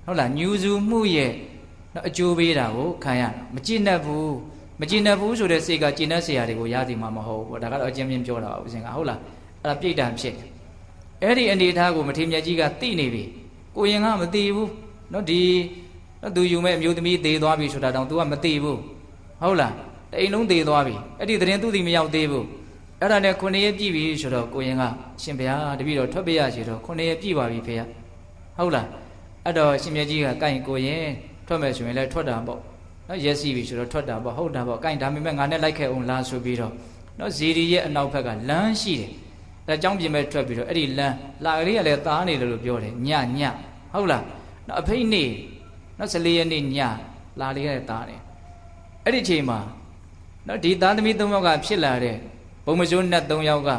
ဟုတ်လားညူစုမှုရဲ့အကျိုးပေးတာကိုခံရတာမကြည်နပ်ဘူးဆိုတဲ့စိတ်ကကြည်နပ်စရာတွေကိုရသည်မှာမဟုတ်ဘူးဒါကတော့အချင်းချင်းပြောတာပါဦးဇင်ကဟုတ်လားအဲ့ဒါပြိတ္တံဖြစ်တယ်အဲ့ဒီအနေအထားကိုမထေမြတ်ကြီးကသိနေပြီကိုရင်ကမသိဘူးနော်ဒီ နော်သူယူမဲ့အမျိုးသမီးသေးသွားပြီဆိုတာတောင် तू ကမသိဘူးဟုတ်လားအိမ်လုံးသေးသွားပြီအဲ့ဒီသတင်းသူ့စီမရောက်သေးဘူးအဲ့ဒါနဲ့9 ရက်ပြည့်ပြီဆိုတော့ကိုရင်ကရှင်ဘုရားတပည့်တော်ထွက်ပေးရစီတော့9 ရက်ပြည့်ပါပြီဖေရဟုတ်လားအဲ့တော့ရှင်မြတ်ကြီးကကိုင်ကိုရင်ထွက်မယ်ဆိုရင်လည်းထွက်တာပေါ့နော်ရက်စီပြီဆိုတော့ထွက်တာပေါ့ဟုတ်တာပေါ့ကိုင်ဒါပေမဲ့ငါနဲ့လိုက်ခဲ့အောင်လားဆိုပြီးတော့နော်ဇီရီရဲ့အနောက်ဘက်ကလမ်းရှိတယ်အဲအကြောင်းပြင်မဲ့ထွက်ပြီးတော့အဲ့ဒီလမ်းလာကလေးကလည်းသားနေတယ်လို့ပြောတယ်ညဟုတ်လားနော်အဖိတ်နေနော်14 ရက်နေ့ညလာလေးကလည်းသားတယ်အဲ့ဒီအချိန်မှာနော်ဒီသားသမီး 3 ယောက်ကဖြစ်လာတဲ့ဘုံမစိုးနတ် 3 ယောက်က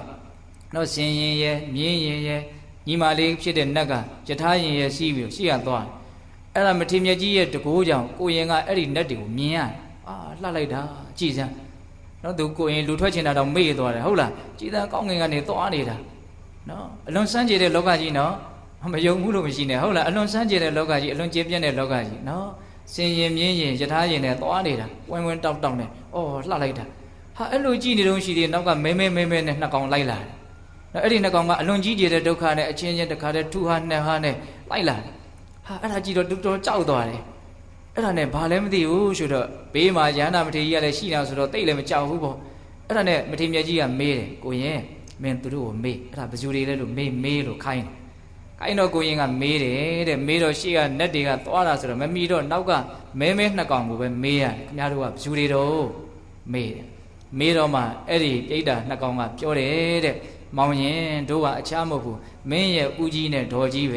နော်စင်ရင်ရဲ့မြင်းရင်ရဲ့ညီမလေးဖြစ်တဲ့နတ်ကယထာရင်ရဲ့စီးပြီးရှေ့ကသွားအဲ့ဒါမထေမြတ်ကြီးရဲ့တကိုးကြောင့်ကိုရင်ကအဲ့ဒီနတ်တွေကိုမြင်ရအာလှလိုက်တာကြည်စမ်းနော်သူကိုရင်လူထွက်ချင်တာတော့မေ့သွားတယ်ဟုတ်လားကြည်စမ်းကောင်းငင်ကနေသွားနေတာနော်အလွန်စမ်းကြည်တဲ့လောကကြီးနော်မယုံဘူးလို့မရှိနဲ့ဟုတ်လားအလွန်စမ်းကြည်တဲ့လောကကြီးအလွန်ကျေပြည့်တဲ့လောကကြီးနော်စင်ရင်မြင်းရင်ယထာရင်နဲ့သွားနေတာဝင်းတောက်နဲ့အော်လှလိုက်တာဟာအဲ့လိုကြည်နေတော့ရှိသေးနောက်ကမဲနဲ့နှစ်ကောင်လိုက်လာတယ်နော်အဲ့ဒီနှစ်ကောင်ကအလွန်ကြီးကျယ်တဲ့ဒုက္ခနဲ့အချင်းချင်းတခါတည်းထူဟာနှစ်ဟာနဲ့လိုက်လာတယ်ဟာအဲ့ဒါကြည့်တော့တော်တော်ကြောက်သွားတယ်အဲ့ဒါနဲ့ဘာလဲမသိဘူးဆိုတော့ဘေးမှာရဟန္တာမထေရကြီးကလည်းရှိနေတာဆိုတော့တိတ်လည်းမကြောက်ဘူးပေါ့အဲ့ဒါနဲ့မထေမြတ်ကြီးကမေးတယ်ကိုရင်မင်းသူတို့ကိုမေးအဲ့ဒါဘယ်သူတွေလဲလို့မေးလို့ခိုင်းတော့ကိုရင်ကမေးတယ်တဲ့မေးတော့ရှေ့ကနတ်တွေကသွားတာဆိုတော့မမီတော့နောက်ကမဲနှစ်ကောင်ကိုပဲမေးရတယ်ခင်ဗျားတို့ကဘယ်သူတွေတော့မေးတယ်မေးတော့မှအဲ့ဒီပြိတ္တာနှစ်ကောင်ကပြောတယ်တဲ့မောင်ရင်တို့ကအခြားမဟုတ်ဘူးမင်းရဲ့ဦးကြီးနဲ့ဒေါ်ကြီးပဲ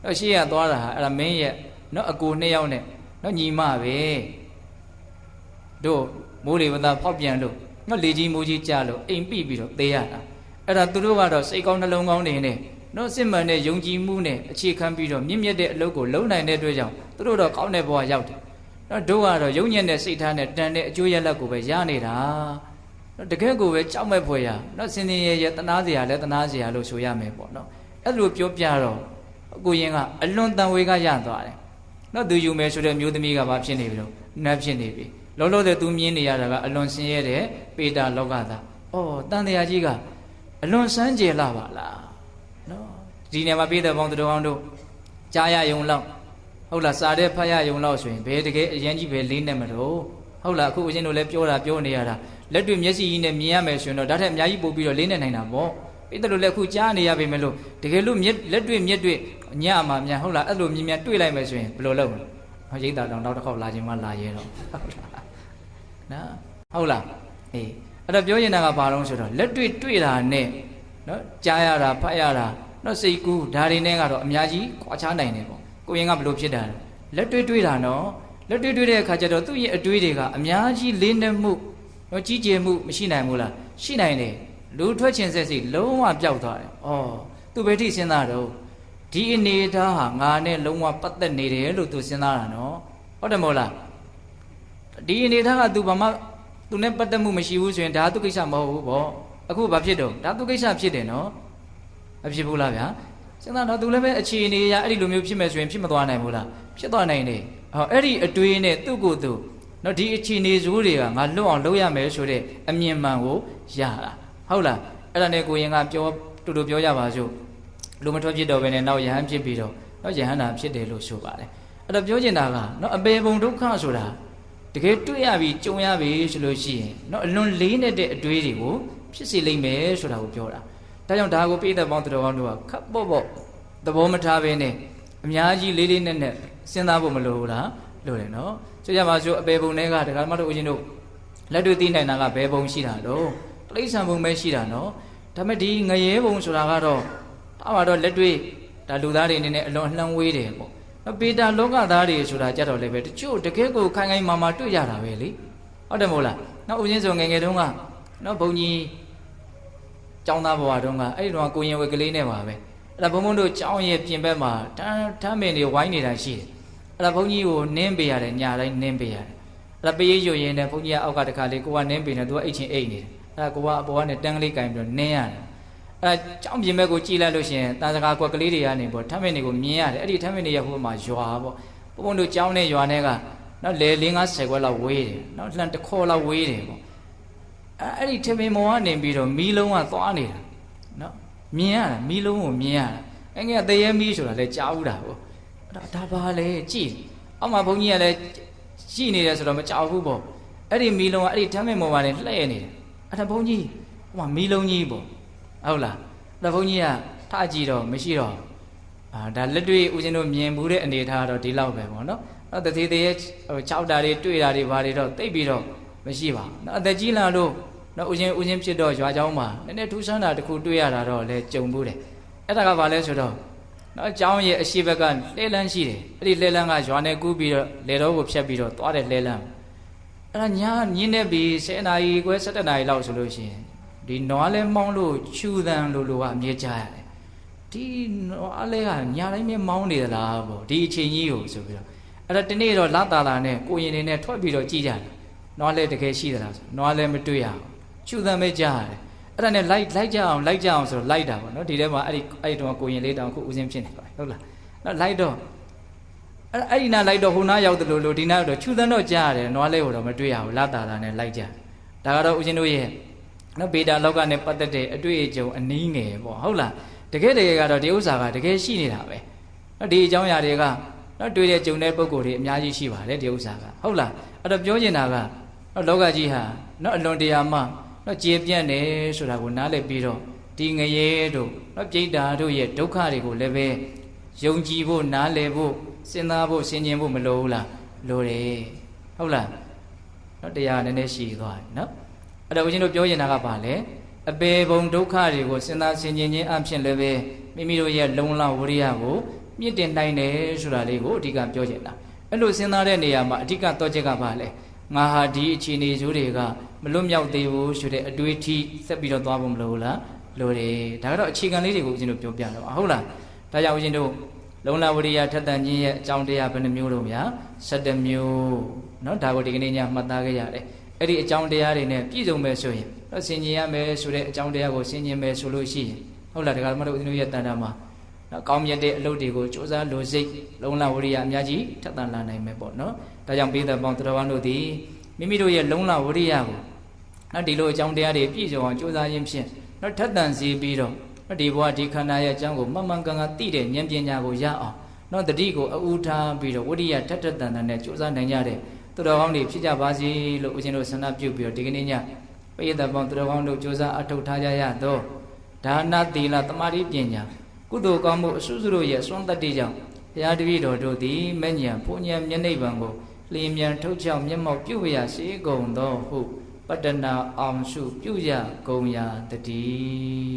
တော့ရှေ့ကသွားတာဟာအဲ့ဒါမင်းရဲ့နော်အကို2 ယောက်နဲ့နော်ညီမပဲတို့မိုးလေဝသဖောက်ပြန်လို့နော်လေကြီးမိုးကြီးကြလို့အိမ်ပိပြီးတော့သေရတာအဲ့ဒါသူတို့ကတော့စိတ်ကောင်းနှလုံးကောင်းနေနဲ့နော်စစ်မှန်တဲ့ယုံကြည်မှုနဲ့အခြေခံပြီးတော့မြင့်မြတ်တဲ့အလုပ်ကိုလုပ်နိုင်တဲ့အတွက်ကြောင့်သူတို့တော့ကောင်းတဲ့ဘဝရောက်တယ်နော်တို့ကတော့ယုံညံ့တဲ့စိတ်ထားနဲ့တန်တဲ့အကျိုးရလဒ်ကိုပဲရနေတာနော်တကယ်ကိုပဲကြောက်မဲ့ဖွယ်ရနော်စင်စင်ရဲ့တနာစရာလဲတနာစရာလို့ဆိုရမယ်ပေါ့နော်အဲ့လိုပြောပြတော့ကိုရင်ကအလွန်တန်ဝေကရသွားတယ်နော်သူယူမယ်ဆိုတဲ့မျိုးသမီးကဘာဖြစ်နေပြီလို့နတ်ဖြစ်နေပြီလောလောဆယ်သူမြင်နေရတာကအလွန်ဆင်းရဲတဲ့ပေတာလောကသားအော်တန်တရားကြီးကအလွန်စမ်းကြယ်လာပါလားနော်ဒီနေရာမှာပြည်တဲ့ပေါင်းတော်အောင်တို့ကြားရယုံလောက်ဟုတ်လားစားတဲ့ဖတ်ရယုံလောက်ဆိုရင်ဘယ်တကယ်အရင်ကြီးပဲလေးနဲ့မလို့ဟုတ်လားအခုအရှင်တို့လည်းပြောနေရတာလက်တွေ့မျက်စိကြီးနဲ့မြင်ရမယ်ဆိုရင်တော့ဒါထက်အများကြီးပို့ပြီးတော့လေးနဲ့နိုင်တာပေါ့ပြည်တယ်လို့လည်းအခုကြားနေရပေမဲ့လို့တကယ်လို့လက်တွေ့မျက်တွေ့ညမှာမြန်ဟုတ်လားအဲ့လိုမြင်တွေ့လိုက်မယ်ဆိုရင်ဘယ်လိုလုပ်မလဲဟောရိတ်တာတောင်တစ်ခေါက်လာခြင်းမှလာရဲတော့နော်ဟုတ်လားအေးအဲ့တော့ပြောနေတာကဘာလို့ဆိုတော့လက်တွေ့တာနဲ့နော်ကြားရတာဖတ်ရတာနော်စိတ်ကူးဒါတွေနဲ့ကတော့အများကြီးခွာခြားနိုင်တယ်ပေါ့ကိုရင်ကဘယ်လိုဖြစ်တာလဲလက်တွေ့တာနော်လက်တွေ့တဲ့အခါကျတော့သူ့ရဲ့အတွေးတွေကအများကြီးလေးနက်မှုနော်ကြီးကျယ်မှုမရှိနိုင်ဘူးလားရှိနိုင်တယ်လူထွက်ခြင်းဆက်စိလုံးဝပျောက်သွားတယ်ဩသူဘယ်ထိစဉ်းစားတော့ဒီအနေထားဟာငါနဲ့လုံးဝပတ်သက်နေတယ်လို့သူစဉ်းစားတာနော်ဟုတ်တယ်မဟုတ်လားဒီအနေထားကသူဘာမှသူနဲ့ပတ်သက်မှုမရှိဘူးဆိုရင်ဒါသူကိစ္စမဟုတ်ဘူးပေါ့အခုဘာဖြစ်တော့ဒါသူကိစ္စဖြစ်တယ်နော်မဖြစ်ဘူးလားဗျာစဉ်းစားတော့သူလည်းပဲအခြေအနေအရအဲ့ဒီလိုမျိုးဖြစ်မယ်ဆိုရင်ဖြစ်မသွားနိုင်ဘူးလားဖြစ်သွားနိုင်တယ်ဟောအဲ့ဒီအတွေးနဲ့သူ့ကိုယ်သူနော်ဒီအခြေအနေဇိုးတွေကငါလွတ်အောင်လုပ်ရမယ်ဆိုတဲ့အမြင်မှန်ကိုရတာဟုတ်လားအဲ့ဒါနဲ့ကိုရင်ကတူပြောကြပါစို့လူမထွက်ဖြစ်တော့ပဲနဲ့နောက်ယဟန်ဖြစ်ပြီးတော့နော်ယဟန်နာဖြစ်တယ်လို့ဆိုပါတယ်အဲ့တော့ပြောချင်တာကနော်အပေပုံဒုက္ခဆိုတာတကယ်တွေ့ရပြီကြုံရပြီဆိုလို့ရှိရင်နော်အလွန်လေးနဲ့တဲ့အတွေးတွေကိုဖြစ်စေလိမ့်မယ်ဆိုတာကိုပြောတာဒါကြောင့်ဒါကိုပြည့်တဲ့ပေါင်းတော်ကောင်းတို့ကခပ်ပေါ့သဘောမထားဘဲနဲ့အများကြီးလေးနဲ့စဉ်းစားဖို့မလိုဘူးလားလို့တယ်နော်ဆိုကြပါစို့အပေပုံတွေကဒကာမတို့ဦးဇင်းတို့လက်တွေ့သိနိုင်တာကဘယ်ပုံရှိတာတော့တိရစ္ဆာန်ပုံပဲရှိတာနော်ဒါပေမဲ့ဒီငရဲပုံဆိုတာကတော့ဒါမှတော့လက်တွေ့ဒါလူသားတွေအနေနဲ့အလွန်လှမ်းဝေးတယ်ပေါ့နော်ပေတာလောကသားတွေဆိုတာကြတော့လည်းပဲတချို့တကယ်ကိုခိုင်ခိုင်မာမာတွေ့ကြတာပဲလေဟုတ်တယ်မဟုတ်လားနော်ဦးဇင်းဆိုငယ်တုန်းကနော်ဘုံကြီးကျောင်းသားဘဝတုန်းကအဲ့ဒီတော့ကိုရင်ဝဲကလေးနဲ့ပါပဲအဲ့ဒါဘုံဘုံတို့ကျောင်းရဲ့ပြင်ဘက်မှာထမ်းမင်တွေဝိုင်းနေတာရှိတယ်အဲ့ဒါဘုံကြီးကိုနင်းပေးရတယ်ညတိုင်းနင်းပေးရတယ်အဲ့ဒါပေးရွရင်နဲ့ဘုံကြီးကအောက်ကတခါလေးကိုကနင်းပေးနေသူကအိတ်ချင်းအိတ်နေတယ်အဲ့ဒါကိုကအပေါ်ကနေတန်းကလေးကင်ပြီးတော့နင်းရတယ်အဲ့ဒါကျောင်းပြင်ဘက်ကိုကြည့်လိုက်လို့ရှိရင်တန်စကားကွက်ကလေးတွေကနေပေါ့ထမ်းမင်တွေကိုမြင်ရတယ်အဲ့ဒီထမ်းမင်တွေရဟိုမှာရွာပေါ့ဘုံဘုံတို့ကျောင်းနဲ့ရွာနဲ့ကနော်လေ50ခွက်လောက်ဝေးတယ်နော်လှန်တစ်ခေါ်လောက်ဝေးတယ်ပေါ့အဲ့ဒီထမင်မောကနေပြီးတော့မီးလုံးကသွားနေတာနော်မြင်ရတာမီးလုံးကိုမြင်ရတာအဲ့ငယ်တရေမီးဆိုတာလဲကြားဘူးတာပေါ့ဒါဘာလဲကြည့် အောက်မှာဘုန်းကြီးကလည်းရှိနေတယ်ဆိုတော့မကြောက်ဘူးပေါ့အဲ့ဒီမီလုံးကအဲ့ဒီဓာတ်မင်ပေါ်မှာလည်းလှည့်နေတယ်အဲ့ဒါဘုန်းကြီးဟိုမှာမီလုံးကြီးပေါ့ဟုတ်လားအဲ့ဒါဘုန်းကြီးကထကြည့်တော့မရှိတော့ဒါလက်တွေ့ဦးဇင်းတို့မြင်ဘူးတဲ့အနေထားတော့ဒီလောက်ပဲပေါ့နော်အဲ့တသေးသေးရဲ့6တာတွေတွေ့တာတွေဘာတွေတော့တိတ်ပြီးတော့မရှိပါဘူးနော်အသက်ကြီးလာလို့နော်ဦးဇင်းဖြစ်တော့ရွာเจ้าမှာနည်းနည်းထူးဆန်းတာတစ်ခုတွေ့ရတာတော့လဲကြုံဘူးတယ်အဲ့ဒါကဘာလဲဆိုတော့နော်เจ้าရဲ့အရှိဘက်ကလှဲလန်းရှိတယ်အဲ့ဒီလှဲလန်းကရွာနဲ့ကူးပြီးတော့လေတော့ကိုဖြတ်ပြီးတော့သွားတယ်လှဲလန်းအဲ့ဒါညာညင်းနေပြီး10နာရီခွဲ17နာရီလောက်ဆိုလို့ရှိရင်ဒီနွားလဲမောင်းလို့ချူတန်လိုကအမြဲကြားရတယ်ဒီနွားလဲကညာတိုင်းမြဲမောင်းနေသလားပေါ့ဒီအချိန်ကြီးကိုဆိုပြီးတော့အဲ့ဒါဒီနေ့တော့လာတာလာနဲ့ကိုရင်တွေနဲ့ထွက်ပြီးတော့ကြည့်ကြတယ်နွားလဲတကယ်ရှိသလားဆိုနွားလဲမတွေ့ရဘူးချူတန်ပဲကြားရတယ်အဲ့ဒါနဲ့လိုက်ကြအောင်ဆိုတော့လိုက်တာပေါ့နော်ဒီထဲမှာအဲ့တော့ကိုရင်လေးတောင်ခုဦးစင်းဖြစ်နေပါဟုတ်လားနော်လိုက်တော့အဲ့ဒီနာလိုက်တော့ဟိုနာရောက်တယ်လို့ဒီနာတော့ချူတန်းတော့ကြားရတယ်နွားလေးကိုတော့မတွေ့ရဘူးလာတာနဲ့လိုက်ကြဒါကတော့ဦးဇင်းတို့ရဲ့နော်ဗေဒလောကနဲ့ပတ်သက်တဲ့အတွေ့အကြုံအနည်းငယ်ပေါ့ဟုတ်လားတကယ်ကတော့ဒီဥစ္စာကတကယ်ရှိနေတာပဲနော်ဒီအကြောင်းအရာတွေကနော်တွေ့တဲ့ကြုံတဲ့ပုံကိုယ်တွေအများကြီးရှိပါတယ်ဒီဥစ္စာကဟုတ်လားအဲ့တော့ပြောချင်တာကနော်လောကကြီးဟာနော်အလွန်တရာမှနော်ကျေပြန့်တယ်ဆိုတာကိုနားလည်ပြီးတော့ဒီငရဲတို့နော်ပြိတ္တာတို့ရဲ့ဒုက္ခတွေကိုလည်းပဲယုံကြည်ဖို့နားလည်ဖို့စဉ်းစားဖို့ဆင်ခြင်ဖို့မလိုဘူးလားလိုတယ်ဟုတ်လားနော်တရားနည်းနည်းရှိသွားပြီနော်အဲ့တော့ဦးဇင်းတို့ပြောရင်တာကဘာလဲအပေဘုံဒုက္ခတွေကိုစဉ်းစားဆင်ခြင်ခြင်းအဖြစ်လည်းပဲမိမိတို့ရဲ့လုံလဝရိယကိုမြင့်တင်နိုင်တယ်ဆိုတာလေးကိုအဓိကပြောချင်တာအဲ့လိုစဉ်းစားတဲ့နေရာမှာအဓိကတော့ချက်ကဘာလဲငါဟာဒီအခြေအနေစိုးတွေကမလွတ်မြောက်သေးဘူးဆိုတဲ့အတွေးထိဆက်ပြီးတော့သွားဖို့မလိုဘူးလားလိုတယ်ဒါကတော့အခြေခံလေးတွေကိုဦးဇင်းတို့ပြောပြတော့ဟုတ်လားဒါကြောင့်ဦးဇင်းတို့လုံလဝရိယထက်တန်ခြင်းရဲ့အကြောင်းတရားဘယ်နှမျိုးတော့ဗျာ17မျိုးเนาะဒါကိုဒီကနေ့ညမှတ်သားခဲ့ရတယ်အဲ့ဒီအကြောင်းတရားတွေနဲ့ပြည့်စုံမယ်ဆိုရင်တော့ဆင်ញင်ရမယ်ဆိုတဲ့အကြောင်းတရားကိုဆင်ញင်မယ်ဆိုလို့ရှိရင်ဟုတ်လားဒါကမှတို့ဦးဇင်းတို့ရဲ့တန်တာမှာနော်ကောင်းမြတ်တဲ့အလုပ်တွေကိုစ조사လိုစိတ်လုံလဝရိယအများကြီးထက်တန်လာနိုင်မယ်ပေါ့နော်ဒါကြောင့်ပိဿပေါင်းတော်ဝန်တို့သည်မိမိတို့ရဲ့လုံလဝရိယကိုနော်ဒီလိုအကြောင်းတရားတွေပြည့်စုံအောင်စ조사ရင်းဖြင့်နော်ထက်တန်စေပြီးတော့ဒီဘဝဒီခန္ဓာရဲ့အကြောင်းကိုမှန်မှန်ကန်ကန်သိတဲ့ဉာဏ်ပညာကိုရအောင်နော်တတိကိုအဥထားပြီးတော့ဝိရိယထက်ထက်တန်တန်နဲ့စ조사နိုင်ကြတဲ့သူတော်ကောင်းတွေဖြစ်ကြပါစေလို့ဦးဇင်းတို့ဆန္ဒပြုပြီးတော့ဒီကနေ့ညပိဿပေါင်းသူတော်ကောင်းတို့စ조사အထောက်ထားကြရတော့ဒါနသီလသမာဓိပညာကုသိုလ်ကောင်းမှုအစွစုတို့ရဲ့စွမ်းတတ္တိကြောင့်ဘုရားတပည့်တော်တို့သည်မဉ္ဇဉ်ဘုံဉဏ်မျက်နှိပ်ပံကိုလျင်မြန်ထုတ်ချောက်မျက်မှောက်ပြုရစေကုန်သောဟုပတ္တနာအောင်စုပြုရကုန်ရာတည်း